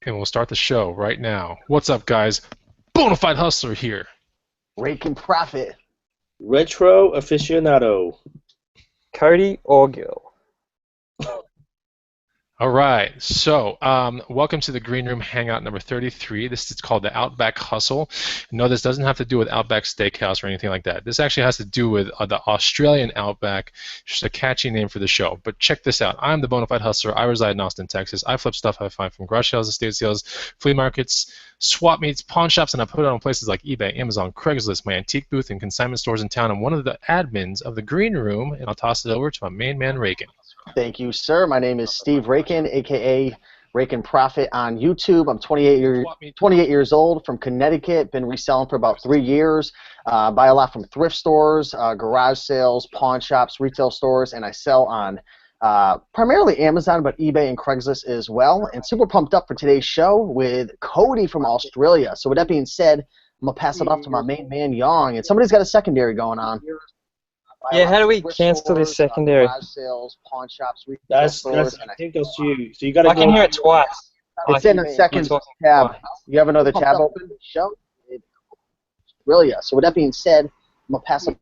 and we'll start the show right now. What's up, guys? Bonafide Hustler here. Rake and Profit. Retro aficionado. Cody Orgill. All right, so welcome to the Green Room Hangout number 33. This is called the Outback Hustle. No, this doesn't have to do with Outback Steakhouse or anything like that. This actually has to do with the Australian Outback, just a catchy name for the show. But check this out. I'm the Bonafide Hustler. I reside in Austin, Texas. I flip stuff I find from garage sales, estate sales, flea markets, swap meets, pawn shops, and I put it on places like eBay, Amazon, Craigslist, my antique booth, and consignment stores in town. I'm one of the admins of the Green Room, and I'll toss it over to my main man, Rakin. Thank you, sir. My name is Steve Rakin, a.k.a. Rake and Profit on YouTube. I'm 28 years old, from Connecticut. Been reselling for about 3 years. Buy a lot from thrift stores, garage sales, pawn shops, retail stores, and I sell on primarily Amazon, but eBay and Craigslist as well. And super pumped up for today's show with Cody from Australia. So with that being said, I'm going to pass it off to my main man, Young. And somebody's got a secondary going on. Yeah, how do we cancel this secondary? Sales, pawn shops, That's I think that's you. So you gotta I can hear it twice. It's in the second tab. You have another tab open? Show Australia. So with that being said, I'm gonna pass it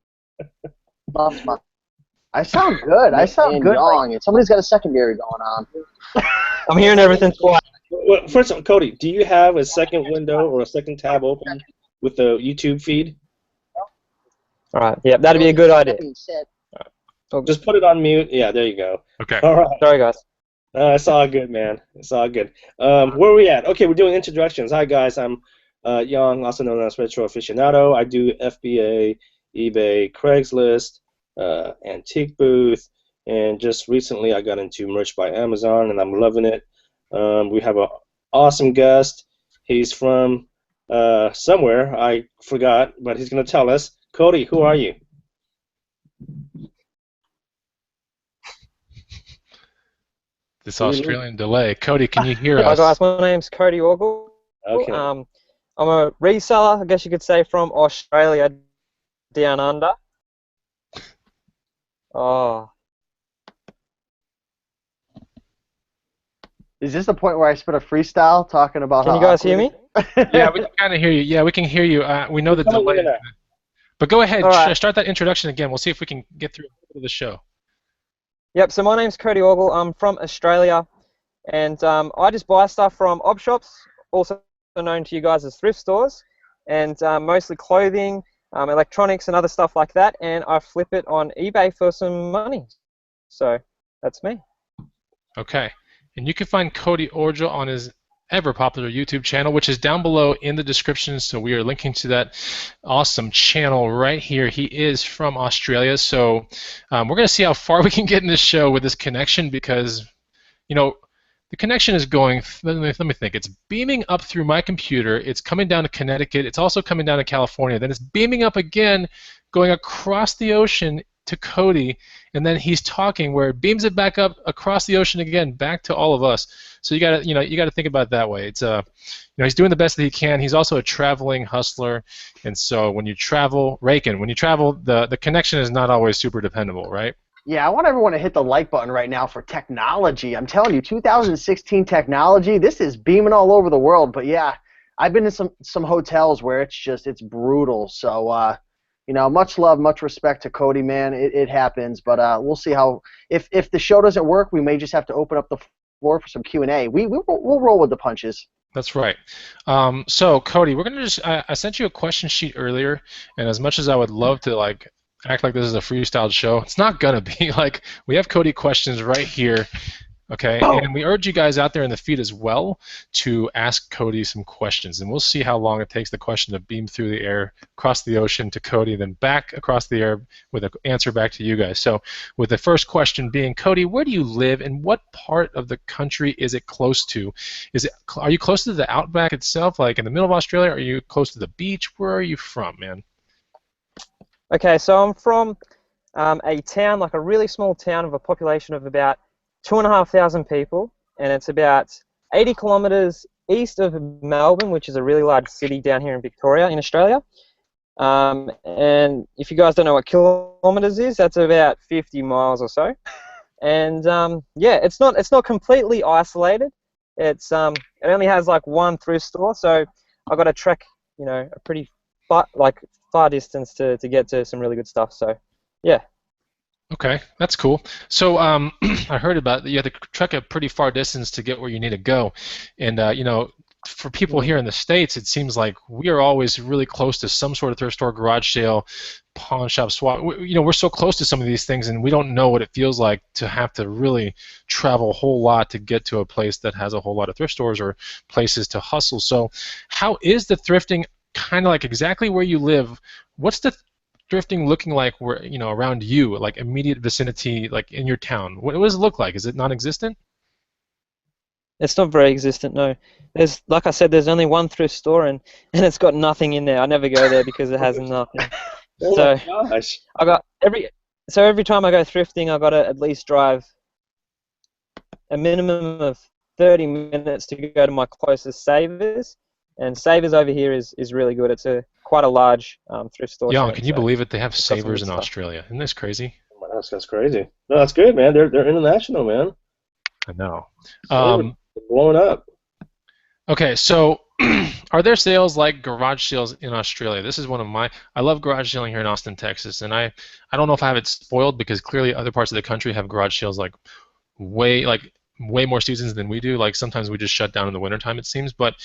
off to my. I sound good. I sound good. Young. And somebody's got a secondary going on. I'm hearing everything twice. Well, first of all, Cody, do you have a second window or a second tab open with the YouTube feed? All right. Yeah, that'd be a good idea. Just put it on mute. Yeah, there you go. Okay. All right. Sorry, guys. It's all good, man. It's all good. Where are we at? Okay, we're doing introductions. Hi, guys. I'm Young, also known as Retro Aficionado. I do FBA, eBay, Craigslist, antique booth, and just recently I got into merch by Amazon, and I'm loving it. We have an awesome guest. He's from somewhere. I forgot, but he's going to tell us. Cody, who are you? This Australian delay. Cody, can you hear us? Hi, guys. My name's Cody Orgill. Okay. I'm a reseller, I guess you could say, from Australia down under. Oh. Is this the point where I spit a freestyle talking about Can you guys hear me? Yeah, we can kind of hear you. Yeah, we can hear you. We know the delay. But go ahead, start that introduction again. We'll see if we can get through the show. Yep, so my name's Cody Orgill. I'm from Australia, and I just buy stuff from op shops, also known to you guys as thrift stores, and mostly clothing, electronics, and other stuff like that, and I flip it on eBay for some money. So that's me. Okay, and you can find Cody Orgill on his ever-popular YouTube channel, which is down below in the description, so we are linking to that awesome channel right here. He is from Australia, so we're going to see how far we can get in this show with this connection, because, you know, the connection is going, let me think, it's beaming up through my computer, it's coming down to Connecticut, it's also coming down to California, then it's beaming up again, going across the ocean to Cody, and then he's talking where it beams it back up across the ocean again, back to all of us. So you gotta think about it that way. It's he's doing the best that he can. He's also a traveling hustler, and so when you travel, Rakin, when you travel, the connection is not always super dependable, right? Yeah, I want everyone to hit the like button right now for technology. I'm telling you, 2016 technology, this is beaming all over the world. But yeah, I've been in some hotels where it's brutal. So much love, much respect to Cody, man. It happens, but we'll see how. If the show doesn't work, we may just have to open up the floor for some Q&A. We'll roll with the punches. That's right. So Cody, we're gonna I sent you a question sheet earlier, and as much as I would love to act like this is a freestyle show, it's not gonna be. We have Cody questions right here. Okay, and we urge you guys out there in the feed as well to ask Cody some questions, and we'll see how long it takes the question to beam through the air, across the ocean to Cody, then back across the air with an answer back to you guys. So with the first question being, Cody, where do you live, and what part of the country is it close to? Are you close to the Outback itself, like in the middle of Australia? Are you close to the beach? Where are you from, man? Okay, so I'm from a town, like a really small town of a population of about 2,500 people, and it's about 80 kilometres east of Melbourne, which is a really large city down here in Victoria, in Australia. And if you guys don't know what kilometres is, that's about 50 miles or so. And yeah, it's not completely isolated. it only has like one thrift store, so I got to trek, you know, a pretty far distance to get to some really good stuff. So, yeah. Okay, that's cool. So I heard about you have to trek a pretty far distance to get where you need to go, and you know, for people here in the States, it seems like we are always really close to some sort of thrift store, garage sale, pawn shop, swap. You know, we're so close to some of these things, and we don't know what it feels like to have to really travel a whole lot to get to a place that has a whole lot of thrift stores or places to hustle. So, how is the thrifting kind of like exactly where you live? What's the thrifting looking like where, you know, around you, like immediate vicinity, like in your town? What does it look like? Is it non-existent? It's not very existent, no. There's, like I said, there's only one thrift store, and it's got nothing in there. I never go there because it has nothing. Oh So my gosh. every time I go thrifting, I got to at least drive a minimum of 30 minutes to go to my closest Savers, and Savers over here is really good. It's quite a large thrift store Yeah, chain. can you believe it? They have it's got some Savers good in stuff. Australia. Isn't this crazy? Oh my gosh, that's crazy. No, that's good, man. They're international, man. I know. They're blowing up. Okay, so are there sales like garage sales in Australia? This is one of my. I love garage selling here in Austin, Texas, and I don't know if I have it spoiled because clearly other parts of the country have garage sales way more seasons than we do. Like sometimes we just shut down in the wintertime, it seems. But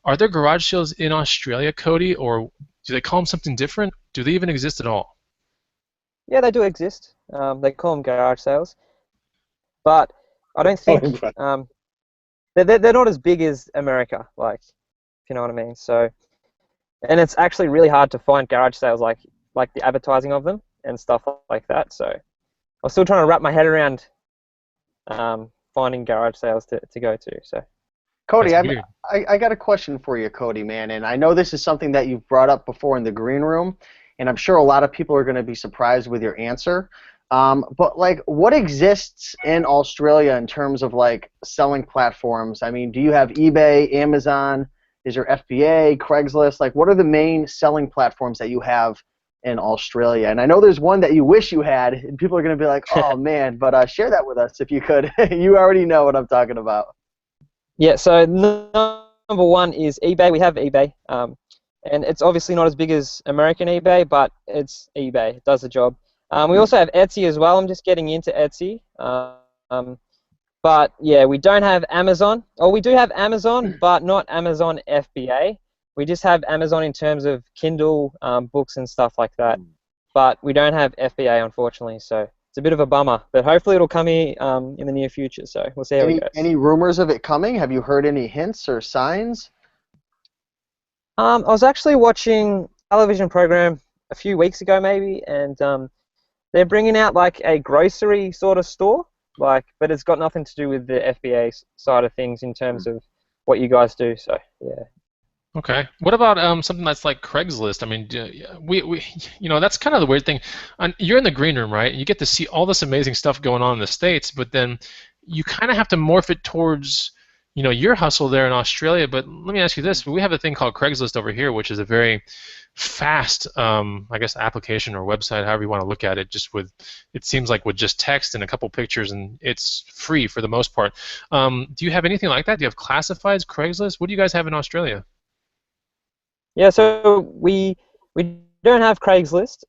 are there garage sales in Australia, Cody, or do they call them something different? Do they even exist at all? Yeah, they do exist. They call them garage sales, but I don't think they're not as big as America, like, if you know what I mean. So, and it's actually really hard to find garage sales like the advertising of them and stuff like that. So, I'm still trying to wrap my head around finding garage sales to go to. So, Cody, That's weird. I got a question for you, Cody, man, and I know this is something that you've brought up before in the green room, and I'm sure a lot of people are going to be surprised with your answer. But like, what exists in Australia in terms of like selling platforms? I mean, do you have eBay, Amazon? Is there FBA, Craigslist? Like, what are the main selling platforms that you have in Australia? And I know there's one that you wish you had, and people are going to be like, oh man, but share that with us if you could. You already know what I'm talking about. yeah. So number one is eBay. We have eBay, and it's obviously not as big as American eBay, but it's eBay. It does the job. We also have Etsy as well. I'm just getting into Etsy. But yeah, we don't have Amazon. Oh, we do have Amazon, but not Amazon FBA. We just have Amazon in terms of Kindle books and stuff like that. But we don't have FBA, unfortunately. So it's a bit of a bummer. But hopefully it'll come here in the near future. So we'll see how it goes. Any rumors of it coming? Have you heard any hints or signs? I was actually watching a television program a few weeks ago, maybe, and they're bringing out like a grocery sort of store, like, but it's got nothing to do with the FBA side of things in terms of what you guys do. So yeah. Okay. What about something that's like Craigslist? I mean, we you know, that's kind of the weird thing. You're in the green room, right? You get to see all this amazing stuff going on in the States, but then you kind of have to morph it towards, you know, your hustle there in Australia. But let me ask you this: we have a thing called Craigslist over here, which is a very fast, I guess, application or website, however you want to look at it. Just with, it seems like with just text and a couple pictures, and it's free for the most part. Do you have anything like that? Do you have classifieds, Craigslist? What do you guys have in Australia? Yeah, so we don't have Craigslist,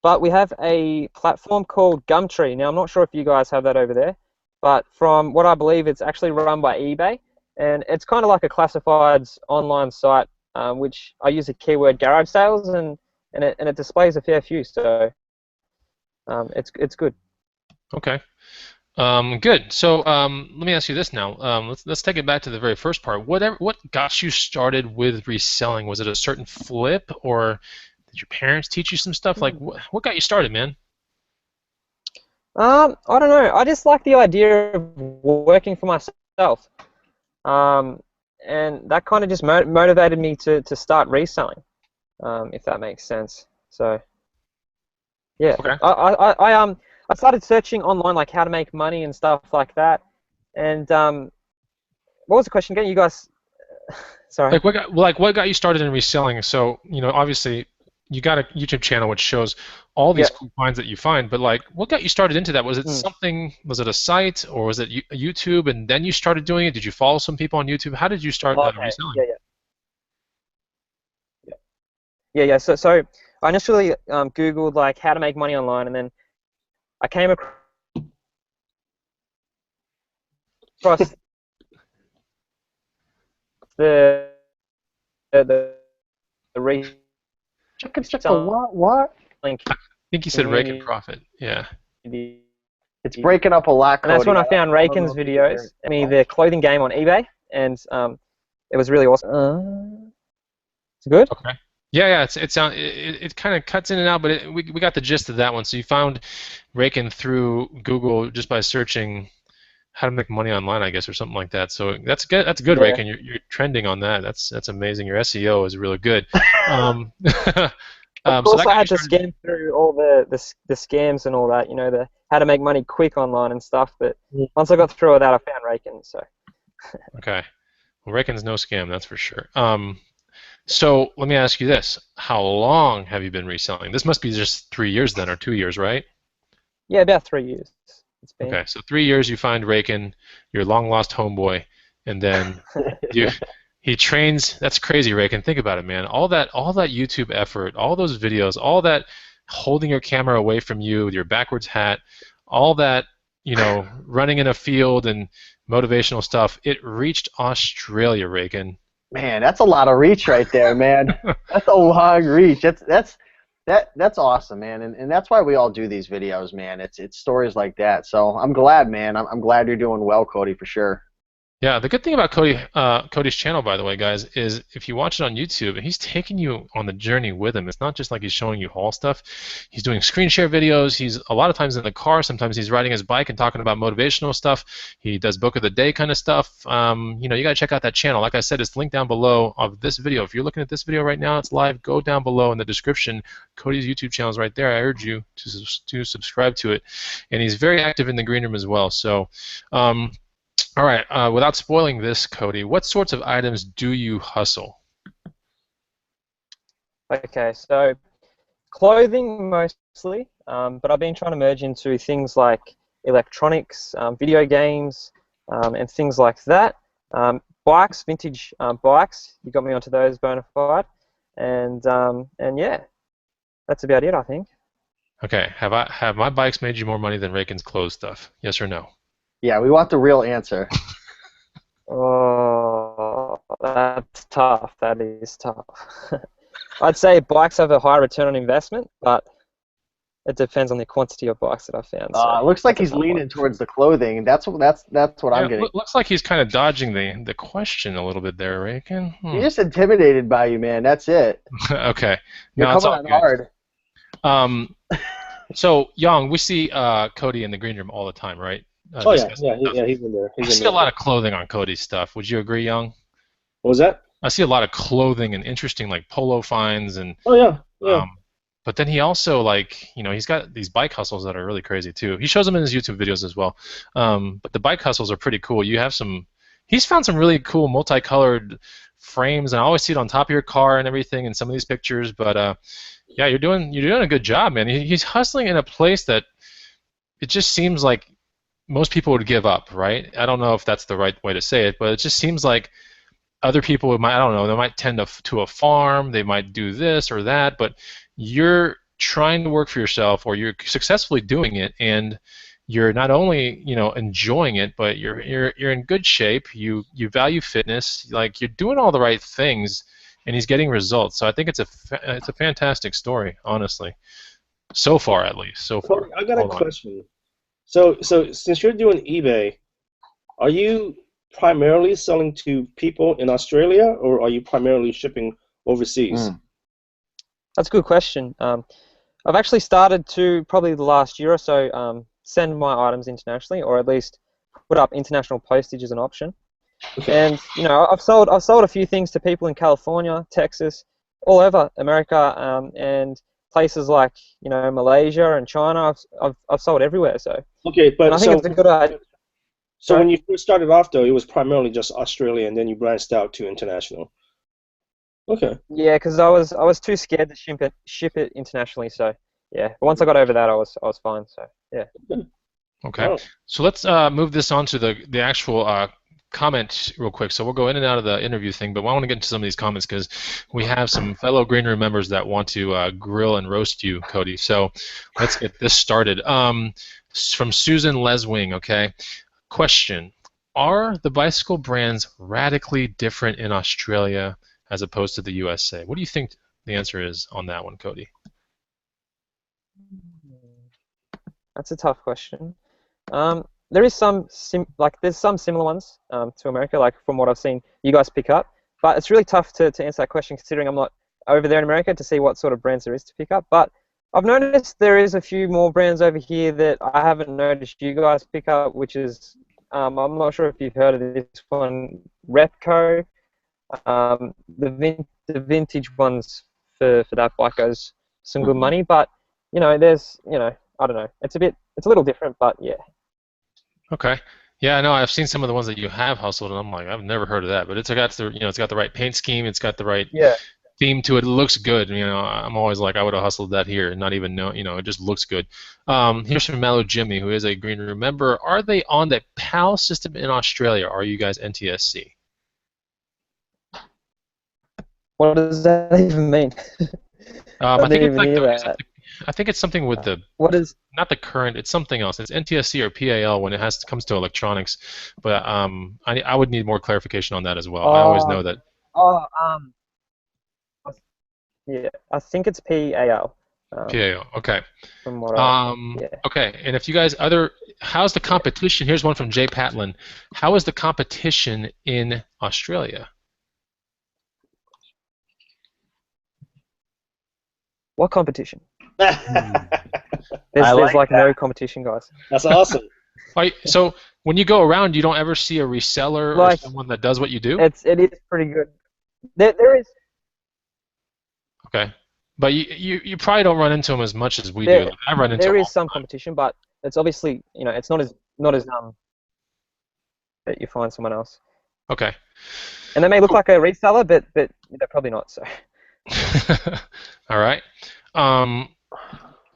but we have a platform called Gumtree. Now, I'm not sure if you guys have that over there, but from what I believe, it's actually run by eBay, and it's kind of like a classifieds online site, which I use the keyword garage sales, and it displays a fair few, so it's good. Okay. Good. So let me ask you this now. Let's take it back to the very first part. What got you started with reselling? Was it a certain flip, or did your parents teach you some stuff? Like, what got you started, man? I don't know. I just like the idea of working for myself, and that kind of just motivated me to start reselling, if that makes sense. So, yeah. Okay. I started searching online, like how to make money and stuff like that. And what was the question again? You guys, sorry. Like what got you started in reselling? So, you know, obviously you got a YouTube channel which shows all these Yeah. cool finds that you find, but like, what got you started into that? Was it something? Was it a site, or was it YouTube, and then you started doing it? Did you follow some people on YouTube? How did you start Okay. reselling? Yeah. So I initially Googled like how to make money online, and then I came across the the, the reselling What? I think you said Rake and Profit. Yeah. community. It's breaking up a lot, And that's Cody. when I found I don't know Raken's if you can hear videos. it. I mean, the clothing game on eBay, and it was really awesome. It's good. Okay. Yeah. It kind of cuts in and out, but we got the gist of that one. So you found Raken through Google just by searching how to make money online, I guess, or something like that. So that's good. That's good, Yeah. Raken. You're trending on that. That's amazing. Your SEO is really good. Of So course, that I got you had to started. scan through all the scams and all that, the how to make money quick online and stuff. But once I got through all that, I found Raken. So Okay. Well, Raken's no scam, that's for sure. So let me ask you this: how long have you been reselling? This must be just 3 years then, or 2 years, right? yeah, about 3 years it's been. Okay, so 3 years you find Raken, your long lost homeboy, and then you he trains. That's crazy, Raken. Think about it, man. All that YouTube effort, all those videos, all that holding your camera away from you with your backwards hat, all that running in a field and motivational stuff. It reached Australia, Raken. Man, that's a lot of reach right there, man. That's a long reach. That's awesome, man. And that's why we all do these videos, man. It's stories like that. So I'm glad, man. I'm glad you're doing well, Cody, for sure. Yeah, the good thing about Cody's channel, by the way, guys, is if you watch it on YouTube, he's taking you on the journey with him. It's not just like he's showing you haul stuff. He's doing screen share videos. He's a lot of times in the car. Sometimes he's riding his bike and talking about motivational stuff. He does book of the day kind of stuff. You got to check out that channel. Like I said, it's linked down below of this video. If you're looking at this video right now, it's live. Go down below in the description. Cody's YouTube channel is right there. I urge you to subscribe to it. And he's very active in the green room as well. So. All right, without spoiling this, Cody, what sorts of items do you hustle? Okay, so clothing mostly, but I've been trying to merge into things like electronics, video games, and things like that. Bikes, vintage bikes. You got me onto those, Bonafide, and yeah, that's about it, I think. Okay, have my bikes made you more money than Raken's clothes stuff? Yes or no? Yeah, we want the real answer. Oh, that's tough. That is tough. I'd say bikes have a higher return on investment, but it depends on the quantity of bikes that I've found. So It looks like he's leaning towards the clothing. That's what I'm getting. Looks like he's kind of dodging the question a little bit there, Raken. He's just intimidated by you, man. That's it. Okay. You're No, it's coming all on good. hard. So Yang, we see Cody in the green room all the time, right? Oh yeah, he's in there. I see a lot of clothing on Cody's stuff. Would you agree, Yang? What was that? I see a lot of clothing and interesting like polo finds and. Oh yeah. But then he also he's got these bike hustles that are really crazy too. He shows them in his YouTube videos as well. But the bike hustles are pretty cool. You have he's found some really cool multicolored frames, and I always see it on top of your car and everything in some of these pictures. But yeah, you're doing a good job, man. He's hustling in a place that it just seems like most people would give up, right? I don't know if that's the right way to say it, but it just seems like other people might, I don't know, they might tend to a farm, they might do this or that, but you're trying to work for yourself, or you're successfully doing it, and you're not only enjoying it, but you're in good shape. You value fitness, like you're doing all the right things, and he's getting results. So I think it's a fantastic story, honestly. So far, at least. So far. I got a question. So since you're doing eBay, are you primarily selling to people in Australia, or are you primarily shipping overseas? That's a good question. I've actually started to, probably the last year or so, send my items internationally, or at least put up international postage as an option. Okay. And I've sold a few things to people in California, Texas, all over America, and places like Malaysia and China. I've sold everywhere. So okay, but I think it's a good idea. So when you first started off, though, it was primarily just Australia, and then you branched out to international. Okay. Yeah, because I was too scared to ship it internationally. So yeah. But once I got over that, I was fine. So yeah. Okay. Oh. So let's move this on to the actual comment real quick. So we'll go in and out of the interview thing, but I want to get into some of these comments because we have some fellow Green Room members that want to grill and roast you, Cody. So let's get this started. From Susan Leswing, okay. Question: are the bicycle brands radically different in Australia as opposed to the USA? What do you think the answer is on that one, Cody? That's a tough question. There is some there's some similar ones to America, like from what I've seen you guys pick up. But it's really tough to answer that question considering I'm not over there in America to see what sort of brands there is to pick up. But I've noticed there is a few more brands over here that I haven't noticed you guys pick up, which is I'm not sure if you've heard of this one, Repco. The vintage ones for that bike goes some good money, but there's I don't know. It's a little different, but yeah. Okay. Yeah, I know. I've seen some of the ones that you have hustled, and I'm like, I've never heard of that. But it's got the right paint scheme. It's got the right theme to it. It looks good. I'm always like, I would have hustled that here and not even know. It just looks good. Here's from Mellow Jimmy, who is a Green Room member. Are they on the PAL system in Australia? Or are you guys NTSC? What does that even mean? I think it's something with the what is not the current. It's something else. It's NTSC or PAL when it comes to electronics. But I would need more clarification on that as well. I always know that. Yeah, I think it's PAL. PAL. Okay. From what Okay, and if you guys how's the competition? Here's one from Jay Patlin. How is the competition in Australia? What competition? There's there's no competition, guys. That's awesome. So when you go around, you don't ever see a reseller or someone that does what you do? It is pretty good. There is. Okay, but you probably don't run into them as much as we do. Like, I run into there them is some competition, but it's obviously it's not as that you find someone else. Okay. And they may look like a reseller, but they're probably not. So. All right.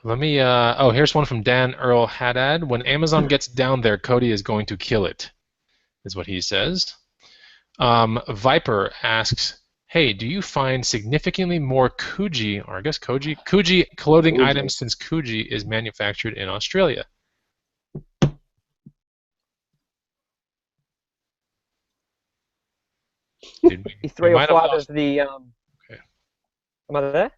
Let me. Here's one from Dan Earl Haddad. When Amazon gets down there, Cody is going to kill it, is what he says. Viper asks, "Hey, do you find significantly more Kuji, or I guess Kuji clothing items since Kuji is manufactured in Australia?" Three or five of the. Okay. Am I there?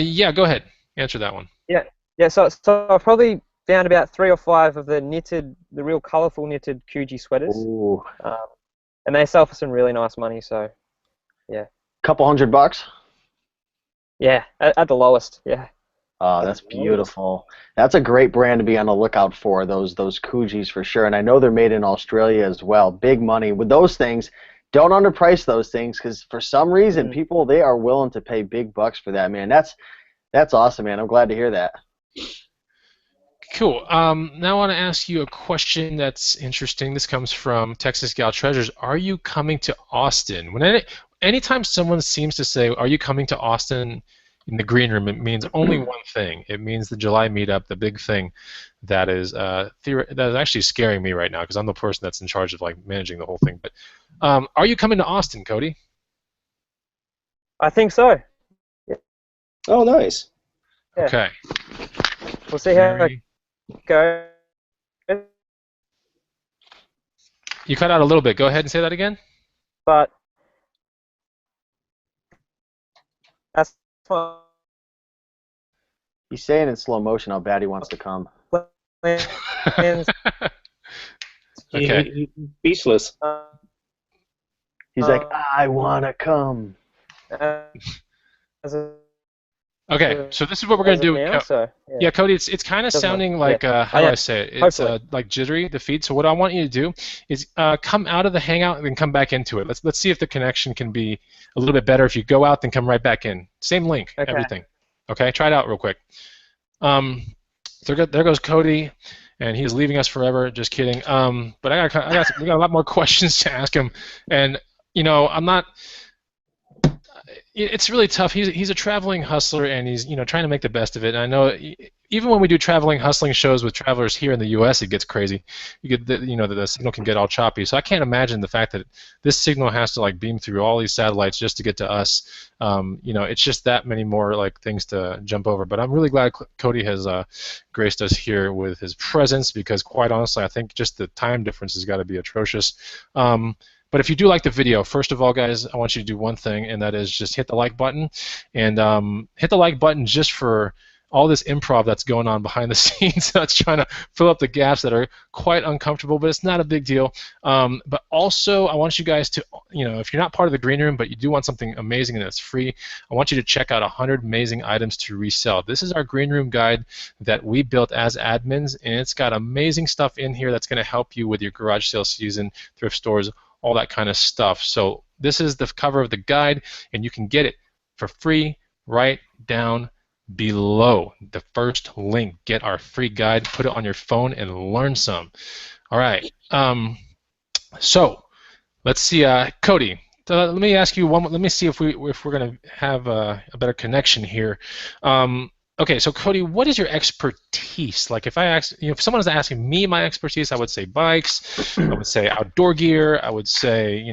Yeah, go ahead. Answer that one. Yeah. So I've probably found about 3 or 5 of the real colourful knitted Kuji sweaters. Ooh. And they sell for some really nice money. So, yeah. Couple $100? Yeah, at the lowest. Yeah. Oh, that's beautiful. That's a great brand to be on the lookout for. Those Kujis for sure. And I know they're made in Australia as well. Big money with those things. Don't underprice those things because for some reason people they are willing to pay big bucks for that, man. That's awesome, man. I'm glad to hear that. Cool. Now I want to ask you a question that's interesting. This comes from Texas Gal Treasures. Are you coming to Austin? Anytime someone seems to say, "Are you coming to Austin?" in the green room, it means only one thing. It means the July meetup, the big thing that is actually scaring me right now because I'm the person that's in charge of managing the whole thing. But are you coming to Austin, Cody? I think so. Yeah. Oh, nice. Yeah. Okay. We'll see how it goes. You cut out a little bit. Go ahead and say that again. But that's fine. He's saying in slow motion how bad he wants to come. Okay. He's speechless. He's like, I want to come. Okay, so this is what we're going to do. Yeah, Cody, it's kind of sounding like, how do I say it? It's like jittery, the feed. So what I want you to do is come out of the Hangout and then come back into it. Let's see if the connection can be a little bit better. If you go out, then come right back in. Same link, everything. Okay, try it out real quick. There goes Cody, and he's leaving us forever. Just kidding. But we got a lot more questions to ask him, and I'm not. it's really tough. He's a traveling hustler, and he's trying to make the best of it. And I know even when we do traveling hustling shows with travelers here in the U.S., it gets crazy. You get the signal can get all choppy. So I can't imagine the fact that this signal has to like beam through all these satellites just to get to us. It's just that many more like things to jump over. But I'm really glad Cody has graced us here with his presence, because quite honestly, I think just the time difference has got to be atrocious. But if you do like the video, first of all, guys, I want you to do one thing, and that is just hit the like button. And hit the like button just for all this improv that's going on behind the scenes that's trying to fill up the gaps that are quite uncomfortable, but it's not a big deal. But also, I want you guys to, if you're not part of the green room, but you do want something amazing and it's free, I want you to check out 100 amazing items to resell. This is our green room guide that we built as admins, and it's got amazing stuff in here that's going to help you with your garage sale season, thrift stores, all that kind of stuff. So this is the cover of the guide, and you can get it for free right down below. The first link. Get our free guide, put it on your phone, and learn some. All right. So let's see, Cody. Let me ask you one. Let me see if we're gonna have a better connection here. Okay, so Cody, what is your expertise? Like, if I ask, if someone is asking me my expertise, I would say bikes, I would say outdoor gear, I would say,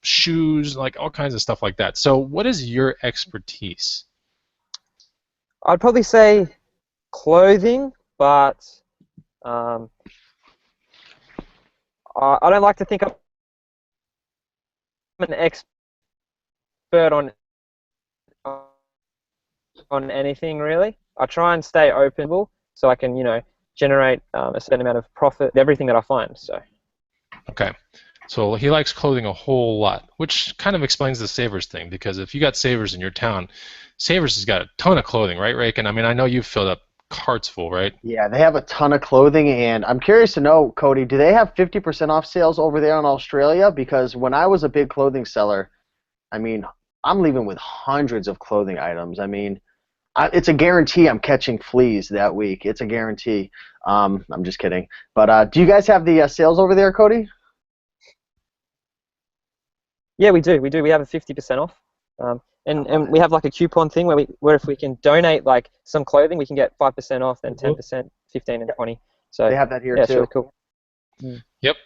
shoes, like all kinds of stuff like that. So, what is your expertise? I'd probably say clothing, but I don't like to think I'm an expert on anything really. I try and stay open so I can, generate a certain amount of profit, everything that I find. So. Okay. So he likes clothing a whole lot, which kind of explains the Savers thing, because if you got Savers in your town, Savers has got a ton of clothing, right, Raken? I mean, I know you've filled up carts full, right? Yeah, they have a ton of clothing, and I'm curious to know, Cody, do they have 50% off sales over there in Australia? Because when I was a big clothing seller, I mean, I'm leaving with hundreds of clothing items. I mean, it's a guarantee I'm catching fleas that week. It's a guarantee. I'm just kidding. But do you guys have the sales over there, Cody? Yeah, we do. We have a 50% off. And we have like a coupon thing where if we can donate like some clothing, we can get 5% off, then 10%, 15, and 20. So they have that here too. It's really cool. Yep.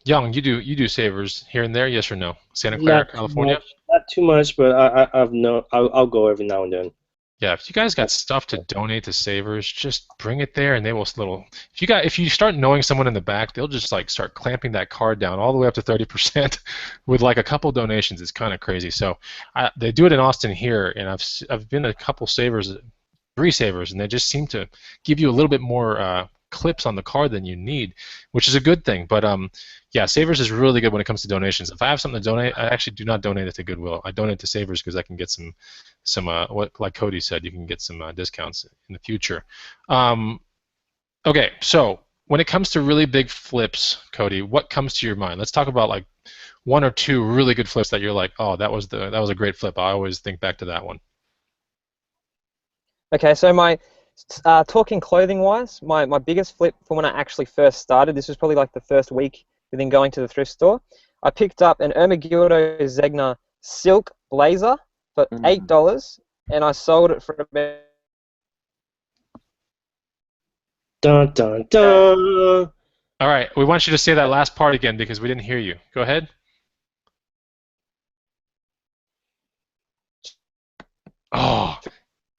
Young, you do Savers here and there, yes or no? Santa Clara, California. Not too much, but I'll go every now and then. Yeah, if you guys got stuff to donate to Savers, just bring it there, and they will if you start knowing someone in the back, they'll just like start clamping that card down all the way up to 30% with like a couple donations. It's kind of crazy. So they do it in Austin here, and I've been to a couple Savers, 3 Savers, and they just seem to give you a little bit more clips on the card than you need, which is a good thing. But yeah, Savers is really good when it comes to donations. If I have something to donate, I actually do not donate it to Goodwill. I donate to Savers because I can get some what, like Cody said, you can get some discounts in the future. Okay, so when it comes to really big flips, Cody, what comes to your mind? Let's talk about like 1 or 2 really good flips that you're like, oh, that was a great flip. I always think back to that one. Okay, so my talking clothing-wise, my biggest flip from when I actually first started, this was probably like the first week within going to the thrift store, I picked up an Ermenegildo Zegna silk blazer for $8, and I sold it for about... Dun, dun, dun. All right, we want you to say that last part again because we didn't hear you. Go ahead. Oh,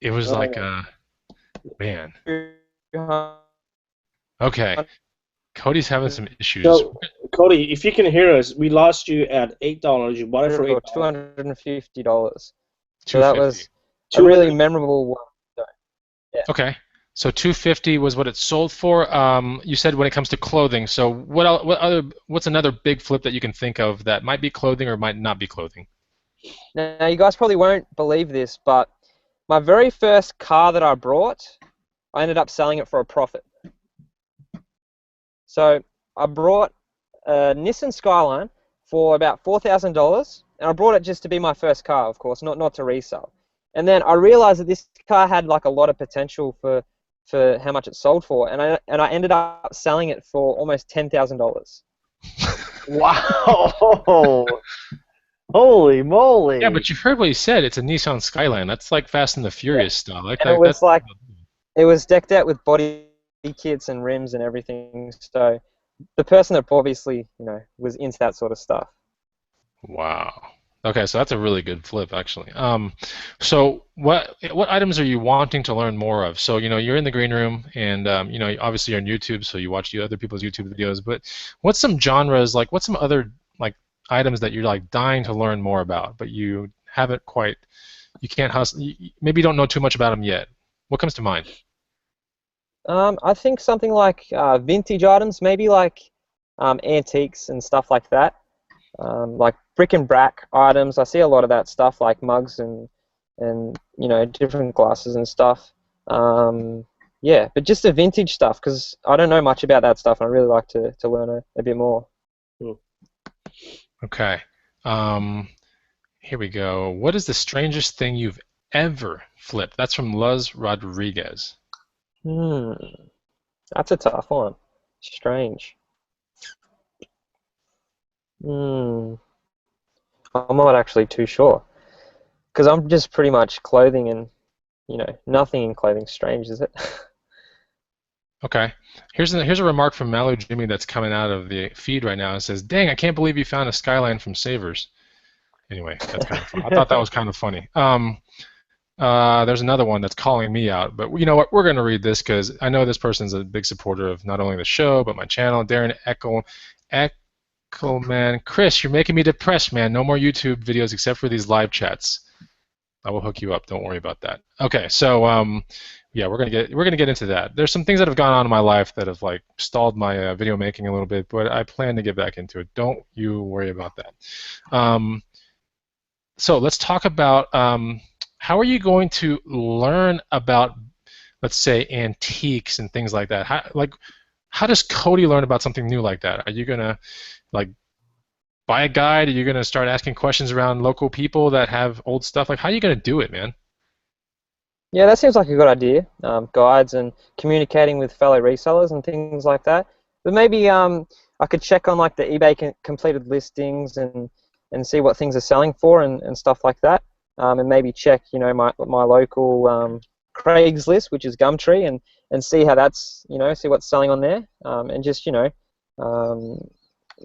it was like man. Okay. Cody's having some issues. So, Cody, if you can hear us, we lost you at $8. You bought it for $250. So that was a really memorable one. Yeah. Okay. So $250 was what it sold for. You said when it comes to clothing. So what's another big flip that you can think of that might be clothing or might not be clothing? Now you guys probably won't believe this, but my very first car that I brought, I ended up selling it for a profit. So I brought a Nissan Skyline for about $4,000, and I brought it just to be my first car, of course, not to resell. And then I realized that this car had like a lot of potential for how much it sold for, and I ended up selling it for almost $10,000. Wow! Holy moly! Yeah, but you heard what he said. It's a Nissan Skyline. That's like Fast and the Yeah. Furious style. Like, And it that's was like it was decked out with body kits and rims and everything. So the person that obviously, was into that sort of stuff. wow. Okay, so that's a really good flip, actually. So what items are you wanting to learn more of? So you're in the green room, and obviously you're on YouTube, so you watch the other people's YouTube videos. But what's some genres like? What's some other like items that you're like dying to learn more about, but you haven't quite, you can't hustle, maybe you don't know too much about them yet. What comes to mind? I think something like vintage items, maybe like antiques and stuff like that. Like brick and brack items. I see a lot of that stuff, like mugs and different glasses and stuff. Yeah, but just the vintage stuff, because I don't know much about that stuff, and I really like to learn a bit more. Okay. Here we go. What is the strangest thing you've ever flipped? That's from Luz Rodriguez. That's a tough one. Strange. I'm not actually too sure, because I'm just pretty much clothing, and nothing in clothing strange, is it? Okay. Here's a remark from Malu Jimmy that's coming out of the feed right now. It says, "Dang, I can't believe you found a Skyline from Savers." Anyway, that's kind of fun. I thought that was kind of funny. There's another one that's calling me out, but you know what? We're going to read this because I know this person's a big supporter of not only the show but my channel. Darren Eckelman, Chris, you're making me depressed, man. No more YouTube videos except for these live chats. I will hook you up. Don't worry about that. Okay, so yeah, we're gonna get into that. There's some things that have gone on in my life that have like stalled my video making a little bit, but I plan to get back into it. Don't you worry about that. So let's talk about how are you going to learn about, let's say, antiques and things like that. How does Cody learn about something new like that? Are you gonna like buy a guide? Are you gonna start asking questions around local people that have old stuff? Like, how are you gonna do it, man? Yeah, that seems like a good idea. Guides and communicating with fellow resellers and things like that. But maybe I could check on like the eBay completed listings and see what things are selling for and stuff like that. And maybe check my local Craigslist, which is Gumtree, and see how that's see what's selling on there. And just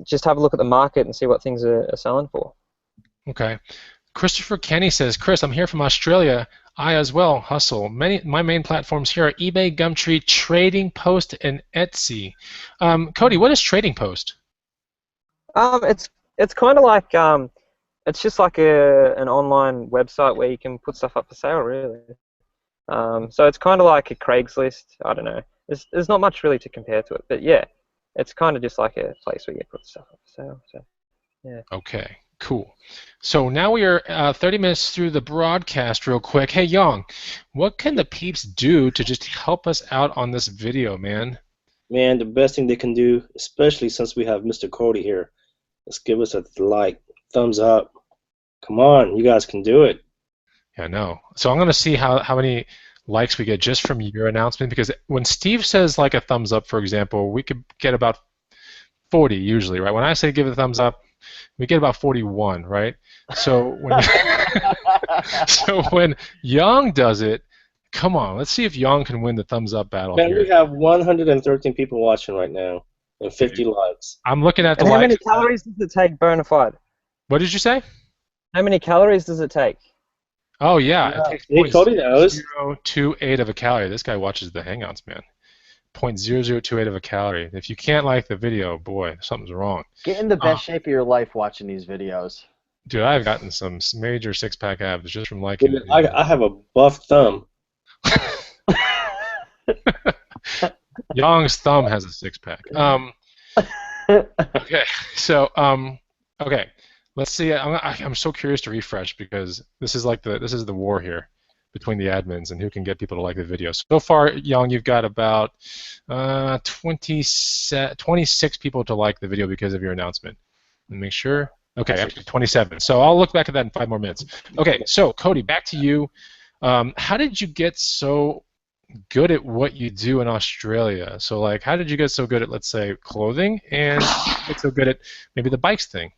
just have a look at the market and see what things are selling for. Okay. Christopher Kenny says, Chris, I'm here from Australia. I as well hustle. My main platforms here are eBay, Gumtree, Trading Post, and Etsy. Cody, what is Trading Post? It's kind of like it's just like an online website where you can put stuff up for sale, really. So it's kind of like a Craigslist. I don't know. There's not much really to compare to it, but yeah, it's kind of just like a place where you put stuff up for sale. So yeah. Okay. Cool. So now we are 30 minutes through the broadcast real quick. Hey, Young, what can the peeps do to just help us out on this video, man? Man, the best thing they can do, especially since we have Mr. Cody here, is give us a like, thumbs up. Come on, you guys can do it. Yeah, I know. So I'm going to see how many likes we get just from your announcement, because when Steve says like a thumbs up, for example, we could get about 40 usually, right? When I say give a thumbs up, we get about 41, right? So when Yang does it, come on, let's see if Yang can win the thumbs up battle. Man, here. we have 113 people watching right now and 50 likes. I'm looking at the And how likes. many calories does it take, Bonafide? What did you say? How many calories does it take? Oh yeah, it takes Cody knows. 0.0028 of a calorie. This guy watches the Hangouts, man. 0.0028 of a calorie. If you can't like the video, boy, something's wrong. Get in the best shape of your life watching these videos. Dude, I've gotten some major six-pack abs just from liking Dude, it. I have a buff thumb. Yong's thumb has a six-pack. Okay, so okay, let's see. I'm so curious to refresh because this is like this is the war here between the admins and who can get people to like the video. So far, Yang, you've got about 26 people to like the video because of your announcement. Let me make sure. Okay, actually 27. So I'll look back at that in 5 more minutes. Okay, so Cody, back to you. How did you get so good at what you do in Australia? So like, how did you get so good at, let's say, clothing, and get so good at maybe the bikes thing?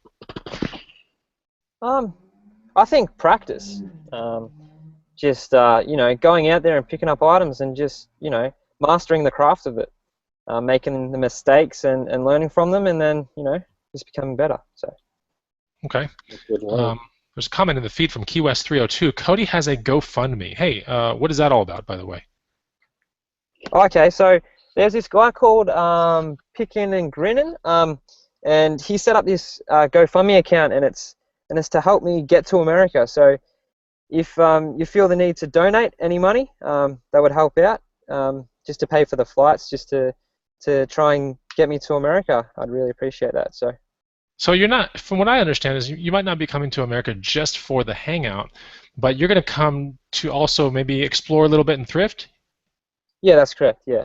I think practice. Just going out there and picking up items and just mastering the craft of it, making the mistakes and learning from them, and then just becoming better. So. Okay. There's a comment in the feed from Key West 302. Cody has a GoFundMe. Hey, what is that all about, by the way? Okay, so there's this guy called Pickin' and Grinnin', and he set up this GoFundMe account, and it's to help me get to America. So if you feel the need to donate any money, that would help out, just to pay for the flights, just to try and get me to America. I'd really appreciate that. So you're not, from what I understand, is you might not be coming to America just for the hangout, but you're going to come to also maybe explore a little bit and thrift? Yeah, that's correct, yeah.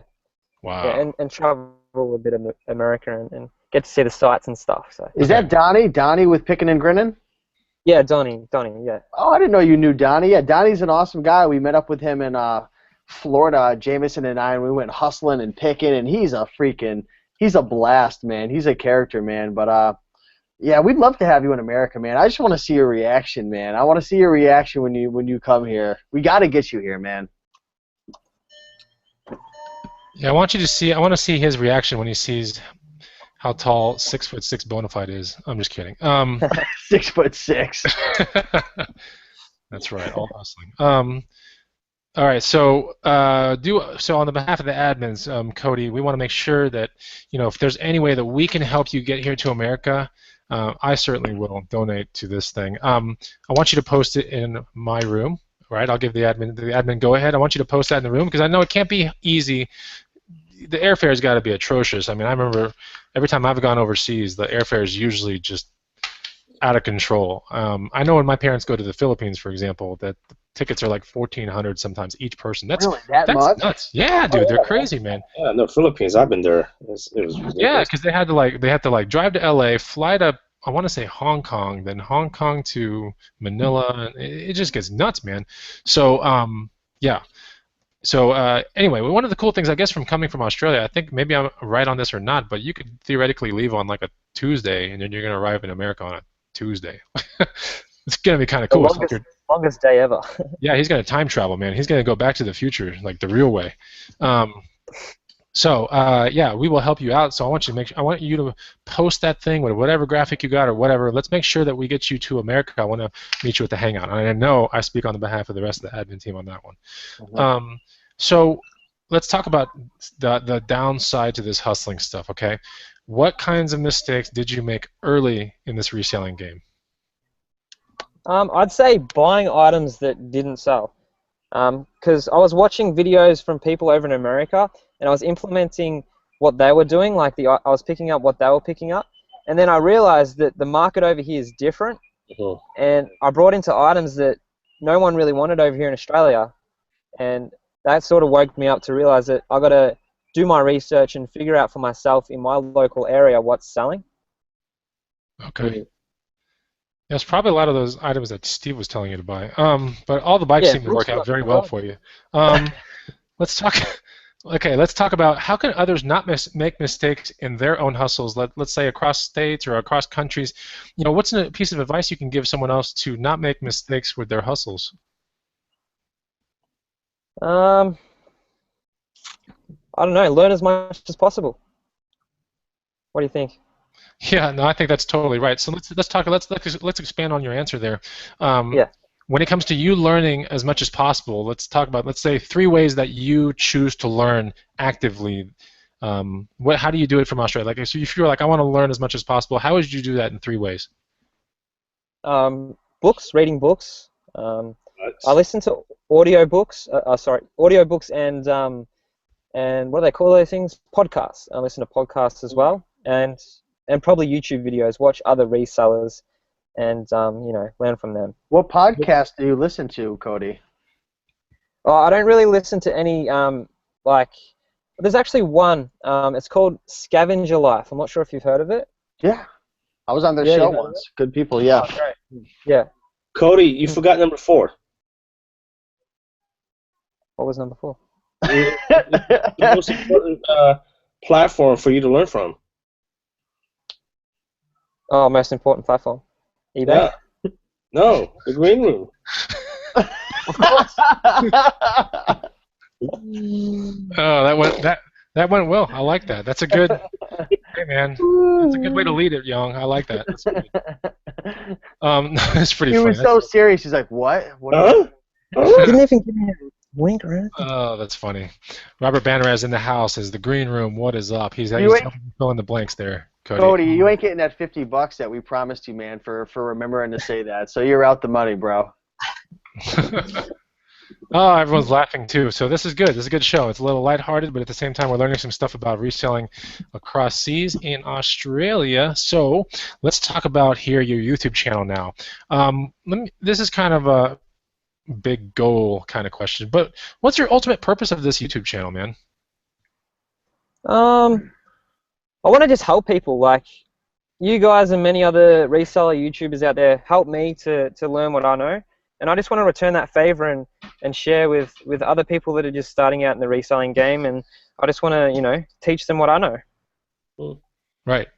Wow. Yeah, and travel a bit of America and get to see the sights and stuff. So. Is that Donnie? Donnie with Pickin' and Grinnin'? Yeah, Donnie, yeah. Oh, I didn't know you knew Donnie. Yeah, Donnie's an awesome guy. We met up with him in Florida, Jameson and I, and we went hustling and picking, and he's a blast, man. He's a character, man. But yeah, we'd love to have you in America, man. I just want to see your reaction, man. I want to see your reaction when you come here. We got to get you here, man. Yeah, I want to see his reaction when he sees how tall 6'6" Bonafide is. I'm just kidding. 6'6". That's right, all hustling. All right, so on the behalf of the admins, Cody, we want to make sure that if there's any way that we can help you get here to America, I certainly will donate to this thing. I want you to post it in my room, right? I'll give the admin go ahead. I want you to post that in the room because I know it can't be easy. The airfare has got to be atrocious. I mean, I remember every time I've gone overseas, the airfare is usually just out of control. I know when my parents go to the Philippines, for example, that the tickets are like $1,400 sometimes each person. That's really that's much? Nuts. Yeah, dude, they're crazy, man. Yeah, no, Philippines. I've been there. It was ridiculous. Yeah, because they had to drive to LA, fly to I want to say Hong Kong, then Hong Kong to Manila. It just gets nuts, man. So yeah. So anyway, one of the cool things, I guess, from coming from Australia, I think maybe I'm right on this or not, but you could theoretically leave on like a Tuesday, and then you're going to arrive in America on a Tuesday. It's going to be kind of cool. Longest day ever. Yeah, he's going to time travel, man. He's going to go back to the future, like the real way. So yeah, we will help you out. So I want you to post that thing with whatever graphic you got or whatever. Let's make sure that we get you to America. I want to meet you at the Hangout. And I know I speak on the behalf of the rest of the admin team on that one. Mm-hmm. So let's talk about the downside to this hustling stuff. Okay, what kinds of mistakes did you make early in this reselling game? I'd say buying items that didn't sell. Because I was watching videos from people over in America, and I was implementing what they were doing, I was picking up what they were picking up, and then I realized that the market over here is different, and I brought into items that no one really wanted over here in Australia, and that sort of woke me up to realize that I got to do my research and figure out for myself in my local area what's selling. Okay. There's probably a lot of those items that Steve was telling you to buy. But all the bikes seem to work out very well for you. Let's talk about how can others not make mistakes in their own hustles, let's say across states or across countries. What's a piece of advice you can give someone else to not make mistakes with their hustles? I don't know. Learn as much as possible. What do you think? Yeah, no, I think that's totally right. So let's expand on your answer there. Yeah. When it comes to you learning as much as possible, let's talk about, let's say, 3 ways that you choose to learn actively. How do you do it from Australia? Like, so if you're like, I want to learn as much as possible, how would you do that in 3 ways? Books, reading books. I listen to audiobooks. Audiobooks and what do they call those things? Podcasts. I listen to podcasts as well, and probably YouTube videos. Watch other resellers, and learn from them. What podcast do you listen to, Cody? Oh, I don't really listen to any There's actually one. It's called Scavenger Life. I'm not sure if you've heard of it. Yeah, I was on their show once. Good people, yeah. Oh, great. Yeah. Cody, you forgot number 4. What was number 4? The most important platform for you to learn from. Oh, most important platform. eBay? Yeah. No, the green room. Oh, that went well. I like that. That's a good. Hey man, that's a good way to lead it, Young. I like that. That's good. That's pretty He funny. was so serious. He's like, "What? What?" Huh? Didn't even give me a wink or anything. Oh, that's funny. Robert Banderas in the house is the green room. What is up? He's You ain't, filling the blanks there, Cody. Cody, you ain't getting that $50 that we promised you, man, for remembering to say that. So you're out the money, bro. Oh, everyone's laughing too. So this is good. This is a good show. It's a little lighthearted, but at the same time, we're learning some stuff about reselling across seas in Australia. So let's talk about here your YouTube channel now. This is kind of a big goal kind of question, but what's your ultimate purpose of this YouTube channel, man? I want to just help people, like you guys and many other reseller YouTubers out there help me to learn what I know, and I just want to return that favor and share with other people that are just starting out in the reselling game, and I just want to teach them what I know. Right.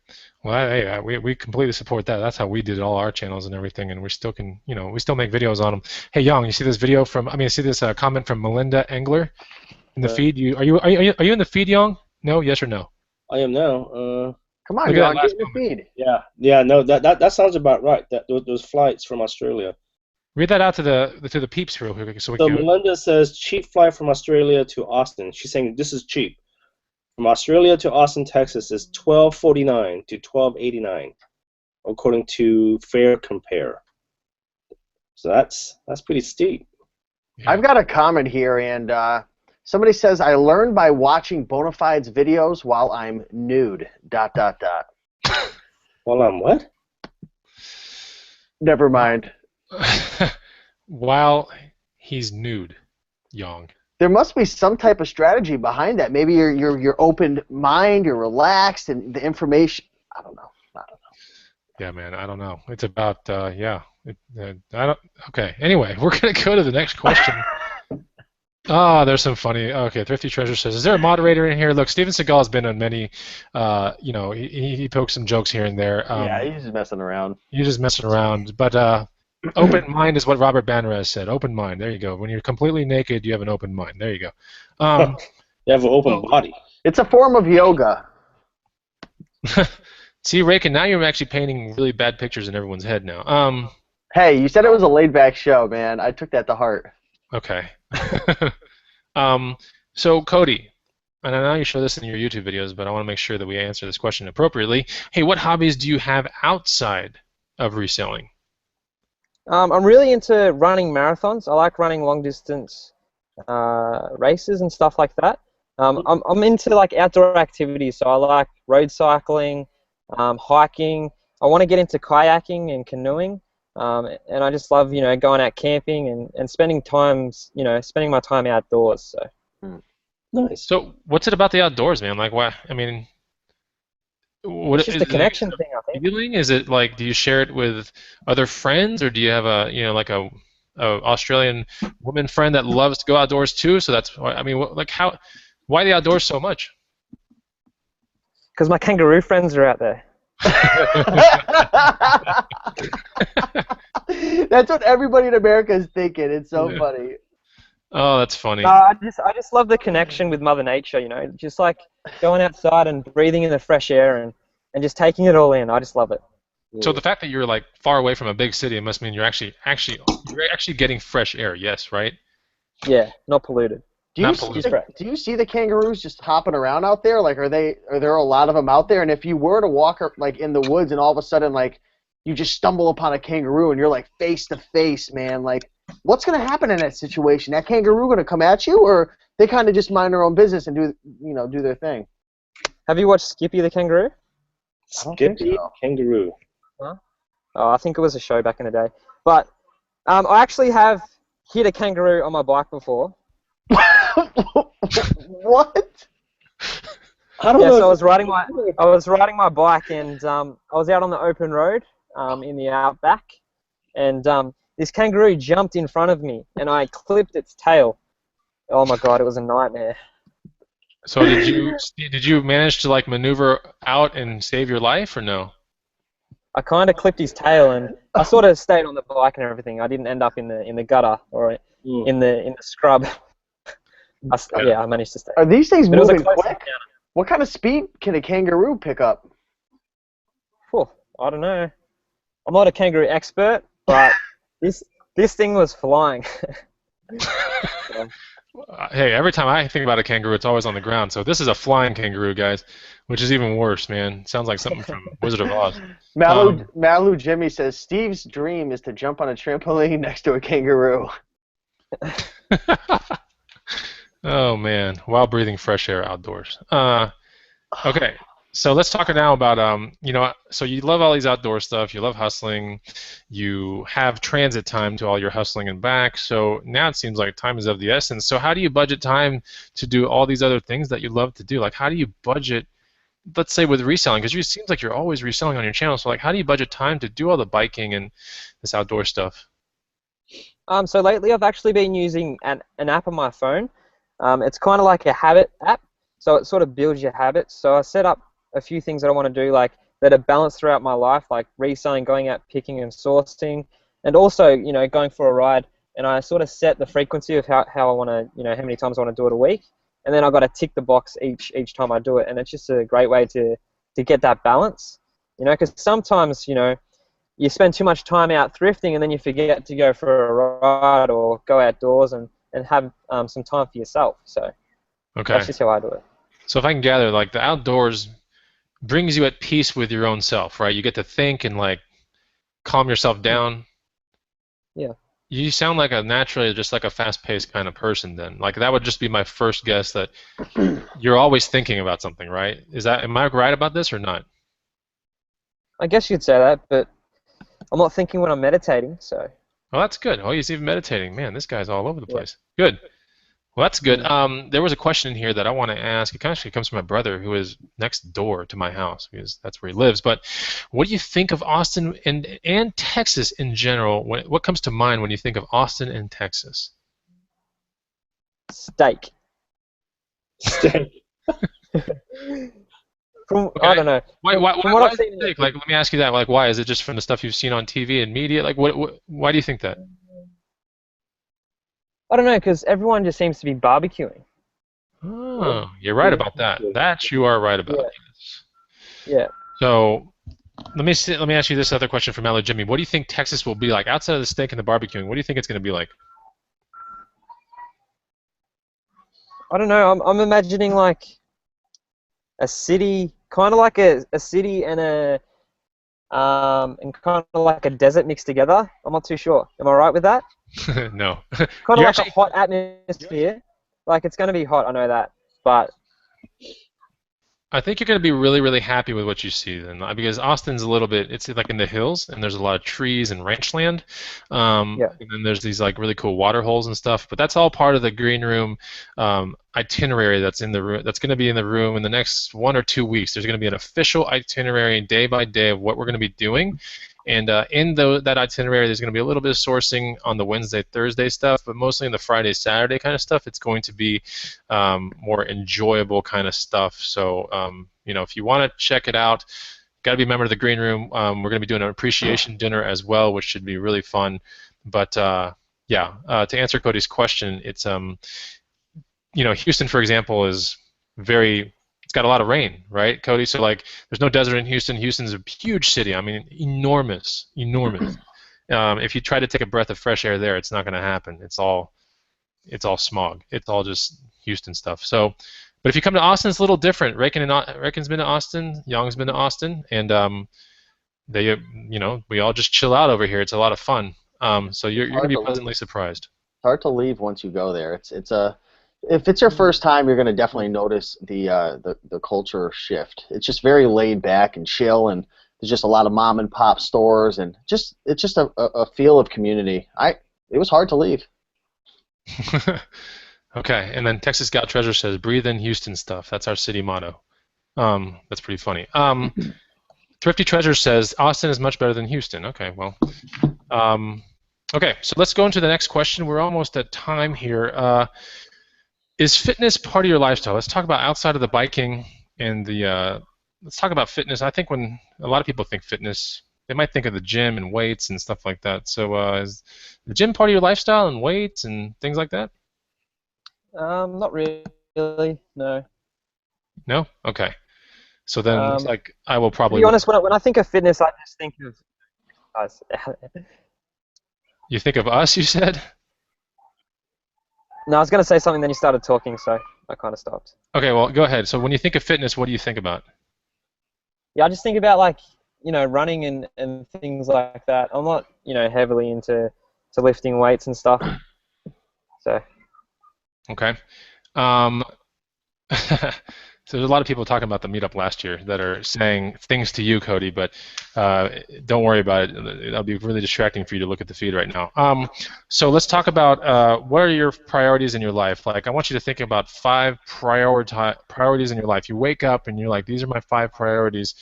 Well, hey, we completely support that. That's how we did all our channels and everything, and we still can, we still make videos on them. Hey, Young, you see this video see this comment from Melinda Engler in the feed? Are you in the feed, Young? No, yes or no? I am now. Come on, Look at Young, that get in the last feed. Yeah. No, that sounds about right. Those flights from Australia. Read that out to the peeps real quick, so we So can. Melinda says cheap flight from Australia to Austin. She's saying this is cheap. From Australia to Austin, Texas is $12.49 to $12.89, according to Fare Compare. So that's pretty steep. Yeah. I've got a comment here, and somebody says, I learned by watching Bonafide's videos while I'm nude, ... Well, I'm what? Never mind. While he's nude, Young. There must be some type of strategy behind that. Maybe you're open mind, you're relaxed, and the information. I don't know. Yeah, man, I don't know. It's about I don't. Okay. Anyway, we're gonna go to the next question. There's some funny. Okay, Thrifty Treasure says, "Is there a moderator in here?" Look, Steven Seagal has been on many. He pokes some jokes here and there. Yeah, he's just messing around. You're just messing around, but open mind is what Robert Banderas said. Open mind. There you go. When you're completely naked, you have an open mind. There you go. You have an open body. It's a form of yoga. See, Raken, now you're actually painting really bad pictures in everyone's head now. Hey, you said it was a laid-back show, man. I took that to heart. Okay. So Cody, and I know you show this in your YouTube videos, but I want to make sure that we answer this question appropriately. Hey, what hobbies do you have outside of reselling? I'm really into running marathons. I like running long distance races and stuff like that. I'm into like outdoor activities, so I like road cycling, hiking. I want to get into kayaking and canoeing, and I just love going out camping and spending my time outdoors. So Nice. So what's it about the outdoors, man? Like, why? I mean, what it's just is a connection thing, I think. feeling? Is it like, do you share it with other friends, or do you have a Australian woman friend that loves to go outdoors too? So that's why. I mean, why the outdoors so much? Because my kangaroo friends are out there. That's what everybody in America is thinking. It's so funny. Oh, that's funny. I just love the connection with Mother Nature. Just like going outside and breathing in the fresh air and just taking it all in. I just love it. So the fact that you're like far away from a big city, it must mean you're actually getting fresh air. Yes, right? Yeah, not polluted. Do you see the kangaroos just hopping around out there? Like, are there a lot of them out there? And if you were to walk like in the woods and all of a sudden like you just stumble upon a kangaroo and you're like face to face, man, like what's gonna happen in that situation? That kangaroo gonna come at you, or they kind of just mind their own business and do their thing? Have you watched Skippy the Kangaroo? I don't think Skippy so. Kangaroo. Huh? Oh, I think it was a show back in the day. But I actually have hit a kangaroo on my bike before. What? I don't know. So I was riding my bike and I was out on the open road in the Outback, and this kangaroo jumped in front of me and I clipped its tail. Oh my god, it was a nightmare. So did you manage to like maneuver out and save your life, or no? I kind of clipped his tail, and I sort of stayed on the bike and everything. I didn't end up in the gutter or in the scrub. I managed to stay. Are these things But it was a moving close quick? encounter. What kind of speed can a kangaroo pick up? Whew, I don't know. I'm not a kangaroo expert, but this thing was flying. So, Hey, every time I think about a kangaroo, it's always on the ground. So this is a flying kangaroo, guys, which is even worse, man. Sounds like something from Wizard of Oz. Malu Jimmy says Steve's dream is to jump on a trampoline next to a kangaroo. Oh man, while breathing fresh air outdoors. Okay, so let's talk now about so you love all these outdoor stuff, you love hustling, you have transit time to all your hustling and back. So now it seems like time is of the essence. So how do you budget time to do all these other things that you love to do? Like how do you budget, let's say with reselling, because it seems like you're always reselling on your channel. So like how do you budget time to do all the biking and this outdoor stuff? so lately I've actually been using an app on my phone. It's kind of like a habit app, so it sort of builds your habits. So I set up a few things that I want to do, like that are balanced throughout my life, like reselling, going out picking and sourcing, and also going for a ride. And I sort of set the frequency of how I want to, how many times I want to do it a week, and then I've got to tick the box each time I do it. And it's just a great way to get that balance, because sometimes you spend too much time out thrifting and then you forget to go for a ride or go outdoors and have some time for yourself. So that's just how I do it. So if I can gather, like the outdoors brings you at peace with your own self, right? You get to think and like calm yourself down. Yeah. You sound like naturally just like a fast-paced kind of person then. Like that would just be my first guess that you're always thinking about something, right? Am I right about this or not? I guess you'd say that, but I'm not thinking when I'm meditating, so. Well, that's good. Oh, he's even meditating. Man, this guy's all over the place. Good. Well, that's good. There was a question in here that I want to ask. It actually comes from my brother, who is next door to my house, because that's where he lives. But what do you think of Austin and Texas in general? What comes to mind when you think of Austin and Texas? Steak. Steak. I don't know. Why is it steak? Like, let me ask you that. Like, why? Is it just from the stuff you've seen on TV and media? Like, why do you think that? I don't know, because everyone just seems to be barbecuing. Oh, you're right about that. That you are right about. Yeah. So, let me ask you this other question from Ella Jimmy. What do you think Texas will be like outside of the steak and the barbecuing? What do you think it's going to be like? I don't know. I'm imagining like a city, kind of like a city and and kind of like a desert mixed together. I'm not too sure. Am I right with that? No. Kind of like a hot atmosphere. Like it's going to be hot, I know that, but I think you're going to be really, really happy with what you see then, because Austin's a little bit, it's like in the hills, and there's a lot of trees and ranch land. And then there's these like really cool water holes and stuff. But that's all part of the green room itinerary that's in the room. That's going to be in the room in the next 1 or 2 weeks. There's going to be an official itinerary day by day of what we're going to be doing. And in that itinerary, there's going to be a little bit of sourcing on the Wednesday, Thursday stuff, but mostly in the Friday, Saturday kind of stuff. It's going to be more enjoyable kind of stuff. So, if you want to check it out, got to be a member of the Green Room. We're going to be doing an appreciation dinner as well, which should be really fun. But to answer Cody's question, it's Houston, for example, is it's got a lot of rain, right, Cody? So like, there's no desert in Houston. Houston's a huge city. I mean, enormous. If you try to take a breath of fresh air there, it's not going to happen. It's all smog. It's all just Houston stuff. So, but if you come to Austin, it's a little different. Reckon's been to Austin. Young's been to Austin, and we all just chill out over here. It's a lot of fun. So you're going to be pleasantly surprised. It's hard to leave once you go there. If it's your first time, you're going to definitely notice the culture shift. It's just very laid back and chill, and there's just a lot of mom and pop stores, and it's just a feel of community. It was hard to leave. Okay, and then Texas Gal Treasure says, "Breathe in Houston stuff." That's our city motto. That's pretty funny. Thrifty Treasure says, "Austin is much better than Houston." Okay, well. Okay, so let's go into the next question. We're almost at time here. Is fitness part of your lifestyle? Let's talk about outside of the biking and let's talk about fitness. I think when a lot of people think fitness, they might think of the gym and weights and stuff like that. So is the gym part of your lifestyle and weights and things like that? Not really. No. No? Okay. So then looks Um, like I will to probably be honest, when I think of fitness, I just think of us. You think of us, you said? No, I was going to say something, then you started talking, so I kind of stopped. Okay, well, go ahead. So when you think of fitness, what do you think about? Yeah, I just think about like, running and things like that. I'm not, heavily into lifting weights and stuff. So. Okay. Um, so there's a lot of people talking about the meetup last year that are saying things to you, Cody, but don't worry about it. That'll be really distracting for you to look at the feed right now. So let's talk about what are your priorities in your life. Like, I want you to think about 5 priorities in your life. You wake up and you're like, these are my 5 priorities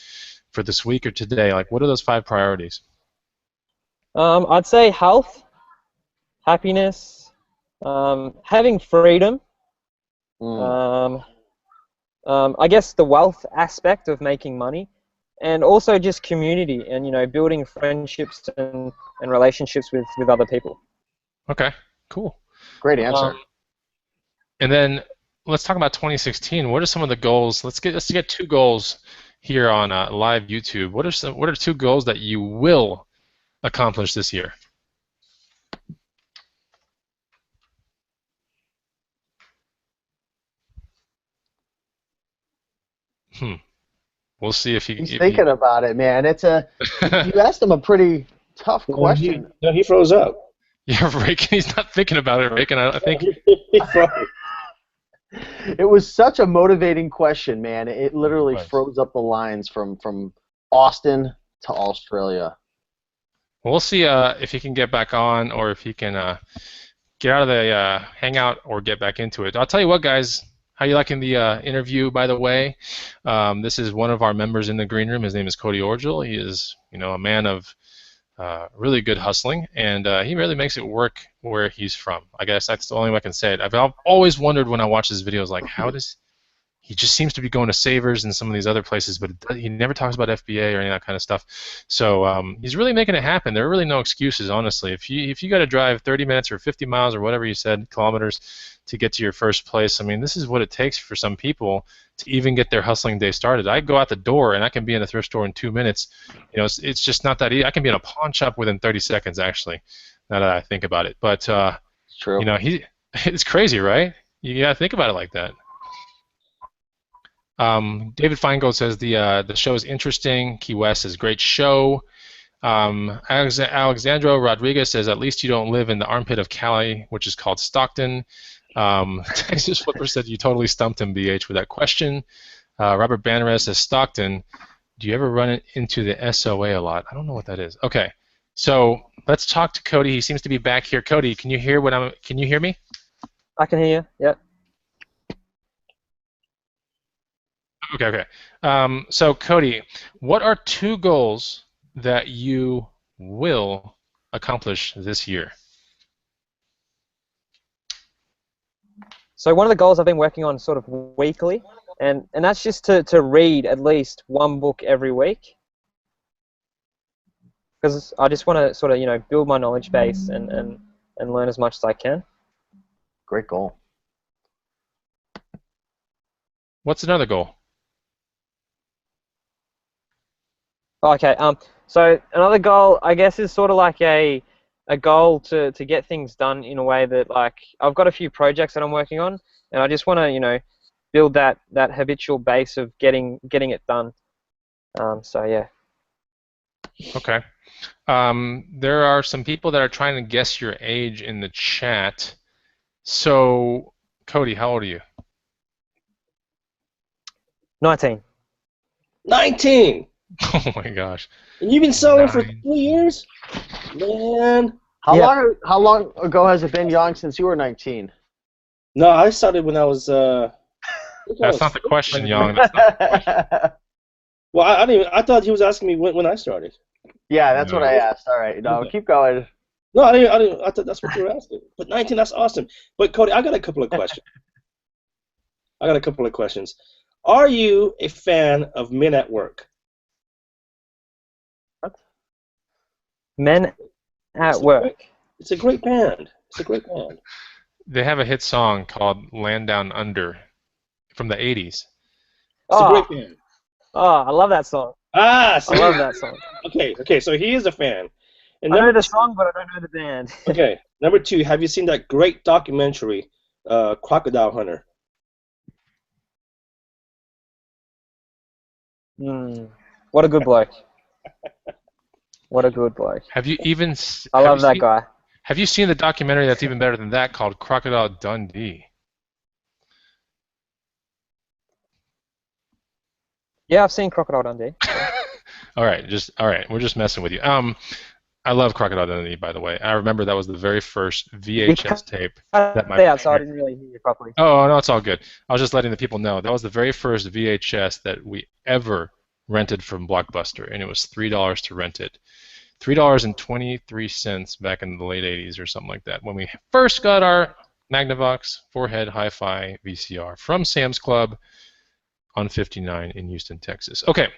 for this week or today. Like, what are those 5 priorities? I'd say health, happiness, having freedom. I guess the wealth aspect of making money, and also just community and building friendships and relationships with other people. Okay, cool. Great answer. And then let's talk about 2016. What are some of the goals? Let's get 2 goals here on live YouTube. What are 2 goals that you will accomplish this year? We'll see if He's thinking about it, man. You asked him a pretty tough question. He froze up. Yeah, Rick, he's not thinking about it, Rick, and I think He froze. It was such a motivating question, man. It literally froze up the lines from Austin to Australia. we'll see if he can get back on or if he can get out of the Hangout or get back into it. I'll tell you what, guys. How you liking the interview, by the way? This is one of our members in the green room. His name is Cody Orgel. He is, a man of really good hustling, and he really makes it work where he's from. I guess that's the only way I can say it. I've always wondered when I watch his videos, like, how does he just seems to be going to Savers and some of these other places, but he never talks about FBA or any of that kind of stuff. So he's really making it happen. There are really no excuses, honestly. If you got to drive 30 minutes or 50 miles or whatever you said, kilometers, to get to your first place, I mean, this is what it takes for some people to even get their hustling day started. I go out the door and I can be in a thrift store in 2 minutes. It's just not that easy. I can be in a pawn shop within 30 seconds, actually, now that I think about it. But It's true. it's crazy, right? You got to think about it like that. David Feingold says the show is interesting. Key West is a great show. Alexandro Rodriguez says, at least you don't live in the armpit of Cali, which is called Stockton. Texas Flipper said you totally stumped him, BH, with that question. Robert Bannerez says, Stockton, do you ever run into the SOA a lot? I don't know what that is. Okay, so let's talk to Cody. He seems to be back here. Cody, can you hear Can you hear me? I can hear you. Yep. Okay. So Cody, what are 2 goals that you will accomplish this year? So one of the goals I've been working on sort of weekly, and that's just to read at least 1 book every week, because I just want to sort of build my knowledge base and learn as much as I can. Great goal. What's another goal? Okay. So another goal, I guess, is sort of like a goal to get things done in a way that, like, I've got a few projects that I'm working on, and I just want to build that habitual base of getting it done. So yeah. Okay. There are some people that are trying to guess your age in the chat. So, Cody, how old are you? 19. 19. Oh my gosh. And you've been selling for 3 years, man. How long ago has it been, Young, since you were 19? No, I started when I was. That's not the question, Young. That's not the question. Well, I thought he was asking me when I started. Yeah, that's what I asked. All right, no, keep going. No, I didn't. I thought that's what you were asking. But 19, that's awesome. But Cody, I got a couple of questions. Are you a fan of Men at Work? What? Men at Work. It's a great band. It's a great band. They have a hit song called "Land Down Under" from the '80s. It's a Oh, great band. I love that song. See? I love that song. Okay, so he is a fan. And I know number the song, but I don't know the band. Okay, number 2, have you seen that great documentary, Crocodile Hunter? What a good bloke. What a good bloke. Have you even? I love that guy. Have you seen the documentary that's even better than that called Crocodile Dundee? Yeah, I've seen Crocodile Dundee. All right, we're just messing with you. I love Crocodile Dundee, by the way. I remember that was the very first VHS tape that my parents... I didn't really hear you properly. Oh, no, it's all good. I was just letting the people know. That was the very first VHS that we ever rented from Blockbuster, and it was $3 to rent it. $3.23 back in the late 80s or something like that, when we first got our Magnavox 4-head Hi-Fi VCR from Sam's Club on 59 in Houston, Texas. Okay,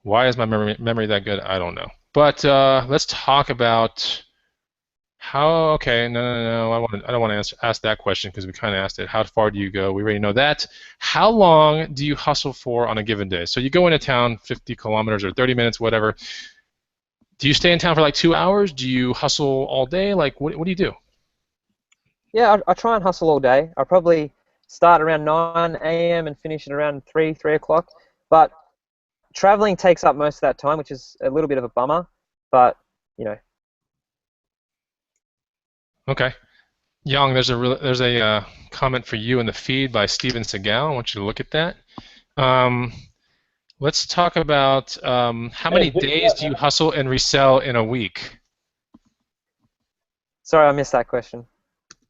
why is my memory that good? I don't know. But let's talk about how. Okay, no. I don't want to ask that question because we kind of asked it. How far do you go? We already know that. How long do you hustle for on a given day? So you go into town 50 kilometers or 30 minutes, whatever. Do you stay in town for like 2 hours? Do you hustle all day? Like, what do you do? Yeah, I try and hustle all day. I probably start around 9 a.m. and finish at around 3 o'clock. But traveling takes up most of that time, which is a little bit of a bummer. But, you know. Okay. Young, there's a comment for you in the feed by Steven Segal. I want you to look at that. Let's talk about how many days do you hustle and resell in a week? Sorry, I missed that question.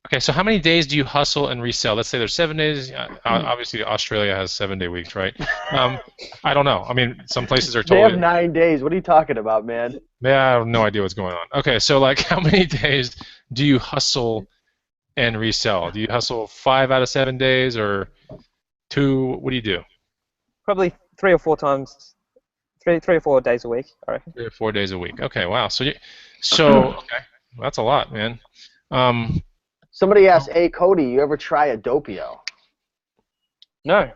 Okay, so how many days do you hustle and resell? Let's say there's 7 days. Obviously, Australia has 7-day weeks, right? I don't know. I mean, some places are totally... They have 9 days. What are you talking about, man? Yeah, I have no idea what's going on. Okay, so like, how many days do you hustle and resell? Do you hustle 5 out of 7 days or 2? What do you do? Probably 3 or 4 times, 3 or 4 days a week, I reckon. 3 or 4 days a week. Okay, wow. Okay, well, that's a lot, man. Somebody asked, "Hey Cody, you ever try a Doppio?" No.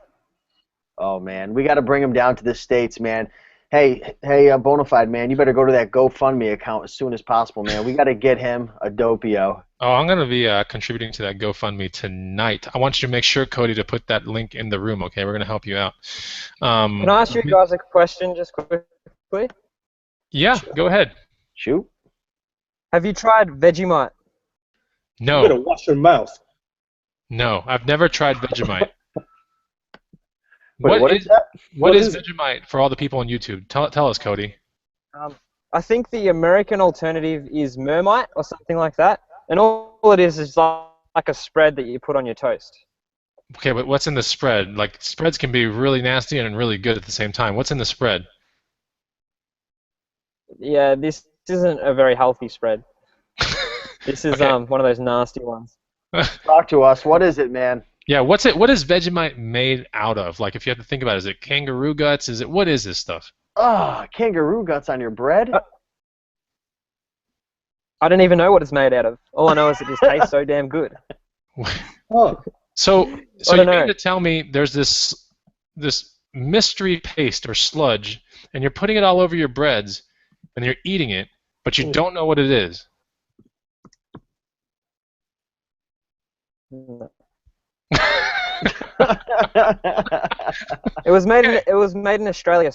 Oh man, we got to bring him down to the States, man. Hey, Bonafide, man, you better go to that GoFundMe account as soon as possible, man. We got to get him a Doppio. Oh, I'm going to be contributing to that GoFundMe tonight. I want you to make sure, Cody, to put that link in the room, okay? We're going to help you out. Can I ask you guys a question just quickly? Yeah, go ahead. Shoot. Have you tried Vegemite? No. You better wash your mouth. No, I've never tried Vegemite. Wait, what is that? What is Vegemite for all the people on YouTube? Tell us, Cody. I think the American alternative is Mermite or something like that. And all it is like a spread that you put on your toast. Okay, but what's in the spread? Like, spreads can be really nasty and really good at the same time. What's in the spread? Yeah, this isn't a very healthy spread. This is Okay. one of those nasty ones. Talk to us. What is it, man? Yeah, what is Vegemite made out of? Like, if you have to think about it, is it kangaroo guts? What is this stuff? Kangaroo guts on your bread? I don't even know what it's made out of. All I know is it just tastes so damn good. Oh. So I you don't know. mean to tell me there's this mystery paste or sludge, and you're putting it all over your breads, and you're eating it, but you don't know what it is? It was made in Australia.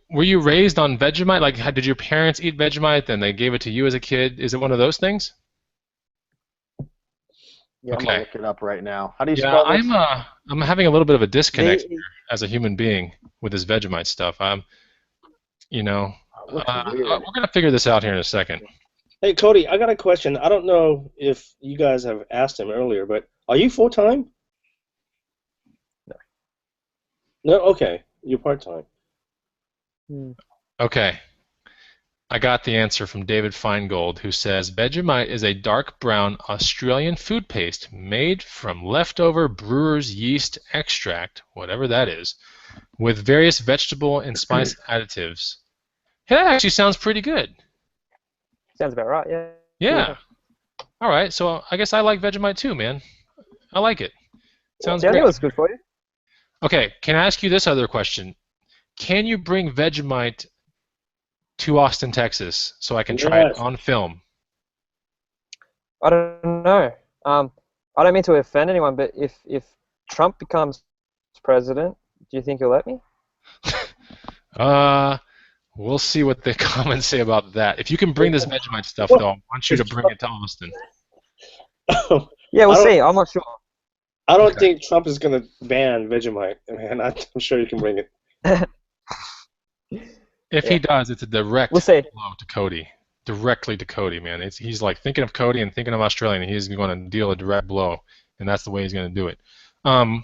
Were you raised on Vegemite? Like, did your parents eat Vegemite, then they gave it to you as a kid? Is it one of those things? Yeah, Okay. I'm gonna look it up right now. How do you Yeah, spell this? I'm having a little bit of a disconnect here as a human being with this Vegemite stuff. We're gonna figure this out here in a second. Hey, Cody, I got a question. I don't know if you guys have asked him earlier, but are you full-time? No. No? Okay. You're part-time. Okay. I got the answer from David Feingold, who says Vegemite is a dark brown Australian food paste made from leftover brewer's yeast extract, whatever that is, with various vegetable and spice additives. That actually sounds pretty good. Sounds about right, yeah. Yeah. All right, so I guess I like Vegemite too, man. I like it. Sounds Yeah, I great. knew it was good for you. Okay, can I ask you this other question? Can you bring Vegemite to Austin, Texas, so I can try it Yes. on film? I don't know. I don't mean to offend anyone, but if Trump becomes president, do you think he'll let me? We'll see what the comments say about that. If you can bring this Vegemite stuff, though, I want you to bring it to Austin. Yeah, we'll see. I'm not sure. I don't Okay. think Trump is going to ban Vegemite, man. I'm sure you can bring it. If he does, it's a direct We'll see. blow to Cody. Directly to Cody, man. He's like thinking of Cody and thinking of Australia, and he's going to deal a direct blow, and that's the way he's going to do it. All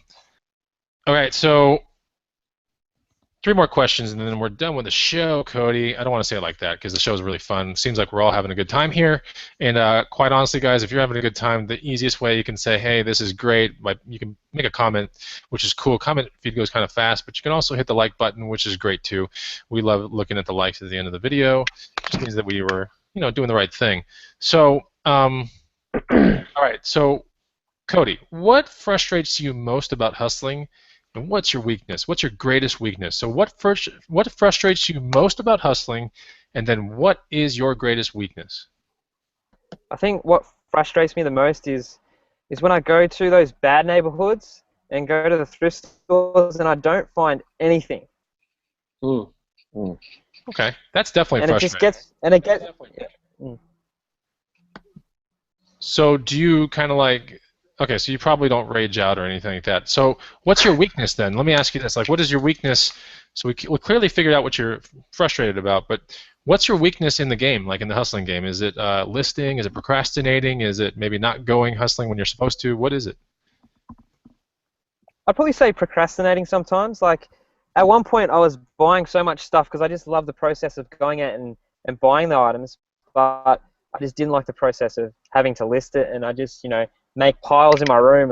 right, so 3 more questions, and then we're done with the show, Cody. I don't want to say it like that because the show is really fun. Seems like we're all having a good time here. And quite honestly, guys, if you're having a good time, the easiest way you can say, hey, this is great, you can make a comment, which is cool. Comment feed goes kind of fast, but you can also hit the like button, which is great too. We love looking at the likes at the end of the video. Which means that we were, doing the right thing. So, all right. So, Cody, what frustrates you most about hustling? And what's your weakness? What's your greatest weakness? So what frustrates you most about hustling, and then what is your greatest weakness? I think what frustrates me the most is when I go to those bad neighborhoods and go to the thrift stores and I don't find anything. Okay, that's definitely And frustrating. So do you kind of like? Okay, so you probably don't rage out or anything like that. So what's your weakness then? Let me ask you this: like, what is your weakness? So we clearly figured out what you're frustrated about, but what's your weakness in the game, like in the hustling game? Is it listing? Is it procrastinating? Is it maybe not going hustling when you're supposed to? What is it? I'd probably say procrastinating sometimes. Like, at one point I was buying so much stuff because I just love the process of going out and buying the items, but I just didn't like the process of having to list it, and I just, make piles in my room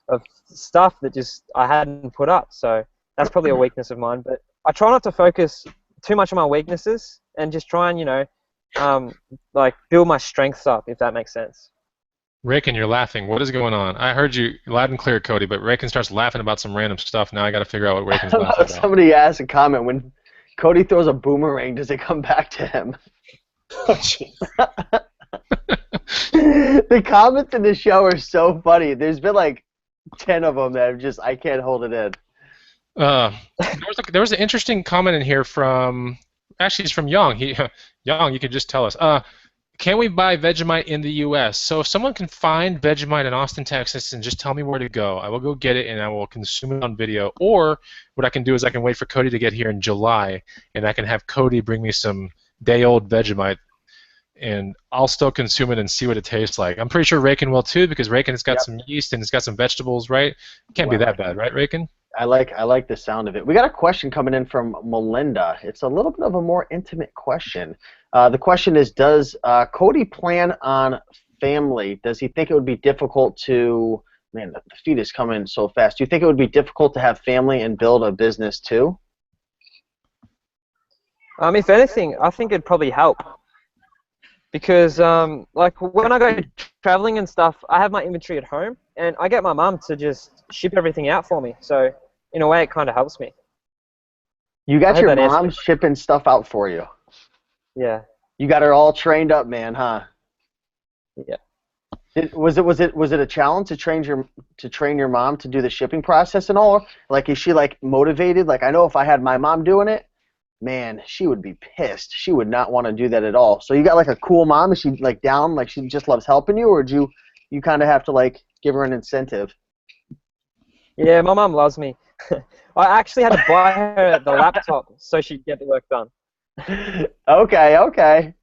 of stuff that just I hadn't put up. So that's probably a weakness of mine. But I try not to focus too much on my weaknesses and just try and, like build my strengths up, if that makes sense. Rakin, you're laughing. What is going on? I heard you loud and clear, Cody, but Rakin starts laughing about some random stuff. Now I got to figure out what Rakin's laughing about. Somebody asked a comment, when Cody throws a boomerang, does it come back to him? The comments in the show are so funny. There's been like 10 of them that I can't hold it in. There was an interesting comment in here from, actually it's from Young. Young, you can just tell us. Can we buy Vegemite in the U.S.? So if someone can find Vegemite in Austin, Texas, and just tell me where to go, I will go get it and I will consume it on video. Or what I can do is I can wait for Cody to get here in July, and I can have Cody bring me some day-old Vegemite, and I'll still consume it and see what it tastes like. I'm pretty sure Rakin will too, because Rakin has got some yeast and it's got some vegetables, right? It can't be that bad, right, Rakin? I like the sound of it. We got a question coming in from Melinda. It's a little bit of a more intimate question. The question is, does Cody plan on family? Does he think it would be difficult to, man, the feed is coming so fast. Do you think it would be difficult to have family and build a business too? If anything, I think it'd probably help. Because like when I go traveling and stuff, I have my inventory at home, and I get my mum to just ship everything out for me. So in a way, it kind of helps me. You got your mom shipping stuff out for you. Yeah. You got her all trained up, man, huh? Yeah. Was it a challenge to train your mom to do the shipping process and all? Like, is she like motivated? Like, I know if I had my mom doing it, man, she would be pissed. She would not want to do that at all. So you got like a cool mom? Is she like down? Like she just loves helping you, or do you kind of have to like give her an incentive? Yeah, my mom loves me. I actually had to buy her the laptop so she'd get the work done. Okay.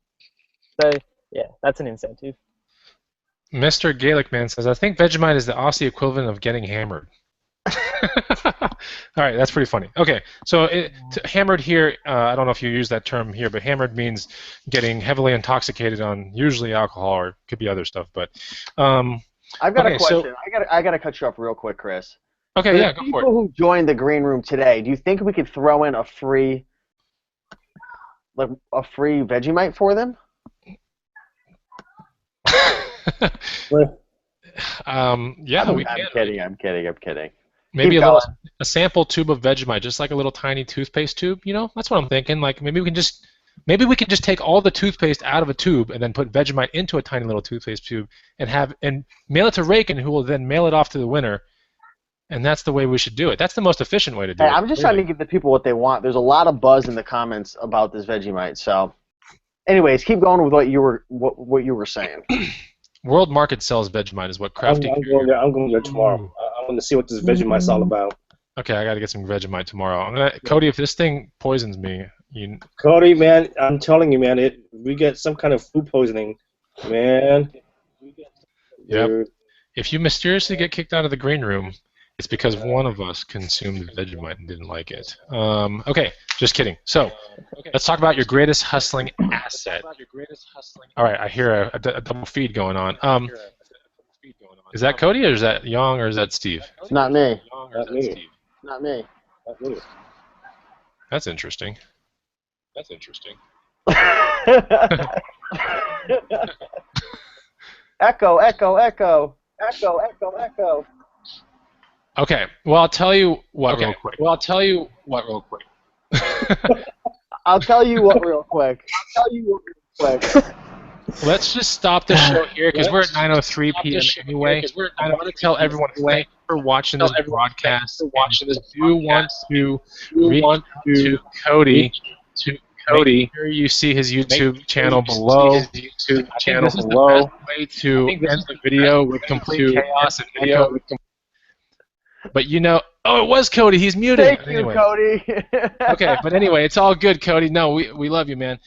So yeah, that's an incentive. Mr. Gaelic Man says, I think Vegemite is the Aussie equivalent of getting hammered. All right, that's pretty funny. Okay, so hammered here, I don't know if you use that term here, but hammered means getting heavily intoxicated on usually alcohol, or it could be other stuff. But I've got a question. I got to cut you off real quick, Chris. Okay, yeah, go for it. People who joined the green room today, do you think we could throw in a free like a free Vegemite for them? Yeah, we I'm can. kidding. I'm kidding. Maybe Keep a sample tube of Vegemite, just like a little tiny toothpaste tube. You know, that's what I'm thinking. Like maybe we can just take all the toothpaste out of a tube and then put Vegemite into a tiny little toothpaste tube and mail it to Rakin, who will then mail it off to the winner. And that's the way we should do it. That's the most efficient way to do it. I'm just trying to give the people what they want. There's a lot of buzz in the comments about this Vegemite. So, anyways, keep going with what you were saying. World Market sells Vegemite, is what Crafty. I'm going there tomorrow. I'm going to see what this Vegemite's all about. Okay, I got to get some Vegemite tomorrow. Cody, if this thing poisons me, Cody, man, I'm telling you, man, we get some kind of food poisoning, man. Yep. If you mysteriously get kicked out of the green room, it's because one of us consumed Vegemite and didn't like it. Okay, just kidding. So, let's talk about your greatest hustling asset. All right, I hear a double feed going on. Is that Cody, or is that Young, or is that Steve? It's not me. Not me. That's interesting. Echo. Okay, well, I'll tell you what real quick. I'll tell you what real quick. Let's just stop the show here because we're at 9:03 p.m. anyway. I want to tell everyone thank you for watching this broadcast. I do want to reach out to Cody. Make sure you see his YouTube channel below. I think this is the best way to end the video with complete chaos and echo. But oh, it was Cody. He's muted. Thank you, Cody. Okay, but anyway, it's all good, Cody. No, we love you, man.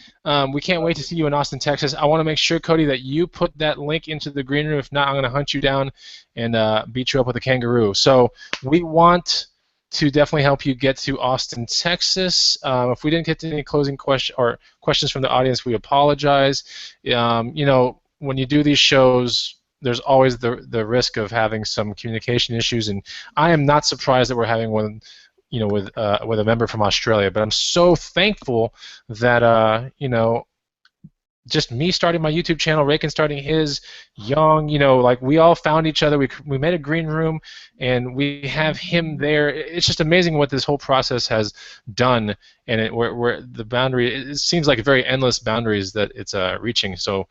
We can't wait to see you in Austin, Texas. I want to make sure, Cody, that you put that link into the green room. If not, I'm going to hunt you down and beat you up with a kangaroo. So we want to definitely help you get to Austin, Texas. If we didn't get to any closing questions from the audience, we apologize. When you do these shows, there's always the risk of having some communication issues, and I am not surprised that we're having one, with a member from Australia. But I'm so thankful that just me starting my YouTube channel, Rakin starting his, Young, like we all found each other. We made a green room, and we have him there. It's just amazing what this whole process has done, and where the boundary. It seems like very endless boundaries that it's reaching. So.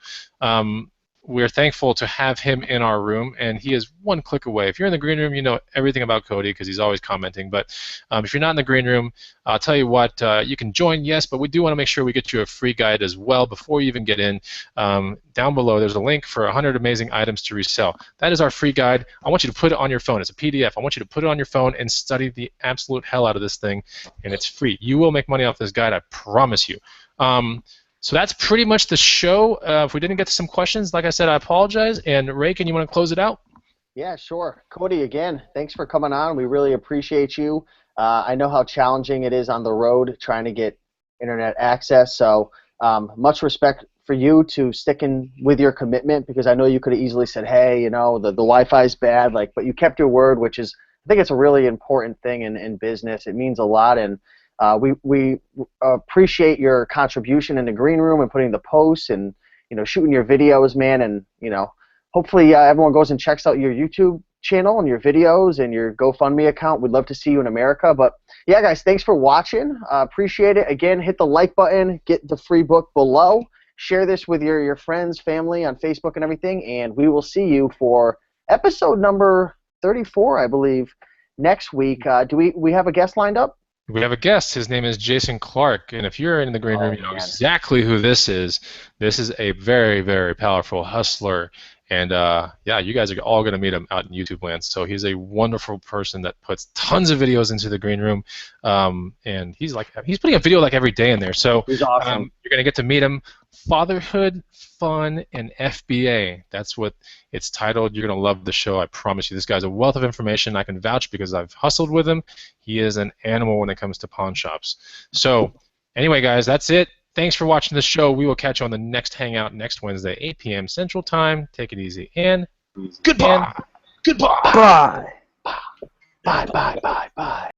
We're thankful to have him in our room, and he is one click away. If you're in the green room, you know everything about Cody because he's always commenting. But if you're not in the green room, I'll tell you what, you can join, yes, but we do want to make sure we get you a free guide as well before you even get in. Down below, there's a link for 100 amazing items to resell. That is our free guide. I want you to put it on your phone. It's a PDF. I want you to put it on your phone and study the absolute hell out of this thing, and it's free. You will make money off this guide, I promise you. So that's pretty much the show. If we didn't get to some questions, like I said, I apologize. And Rakin, you want to close it out? Yeah, sure. Cody, again, thanks for coming on. We really appreciate you. I know how challenging it is on the road trying to get internet access. So much respect for you to sticking with your commitment, because I know you could have easily said, hey, the Wi-Fi is bad, but you kept your word, which is, I think it's a really important thing in business. It means a lot. And we appreciate your contribution in the green room and putting the posts and shooting your videos, man. And hopefully everyone goes and checks out your YouTube channel and your videos and your GoFundMe account. We'd love to see you in America. But yeah, guys, thanks for watching. Appreciate it. Again, hit the like button, get the free book below, share this with your friends, family on Facebook and everything, and we will see you for episode number 34, I believe, next week. Do we have a guest lined up? We have a guest. His name is Jason Clark, and if you're in the green room, you know exactly who this is. This is a very, very powerful hustler, and yeah, you guys are all going to meet him out in YouTube land. So he's a wonderful person that puts tons of videos into the green room, and he's putting a video like every day in there. So he's awesome. You're going to get to meet him. Fatherhood, Fun, and FBA. That's what it's titled. You're going to love the show, I promise you. This guy's a wealth of information. I can vouch because I've hustled with him. He is an animal when it comes to pawn shops. So anyway, guys, that's it. Thanks for watching the show. We will catch you on the next Hangout next Wednesday, 8 p.m. Central Time. Take it easy. And goodbye. Goodbye. Bye. Bye. Bye.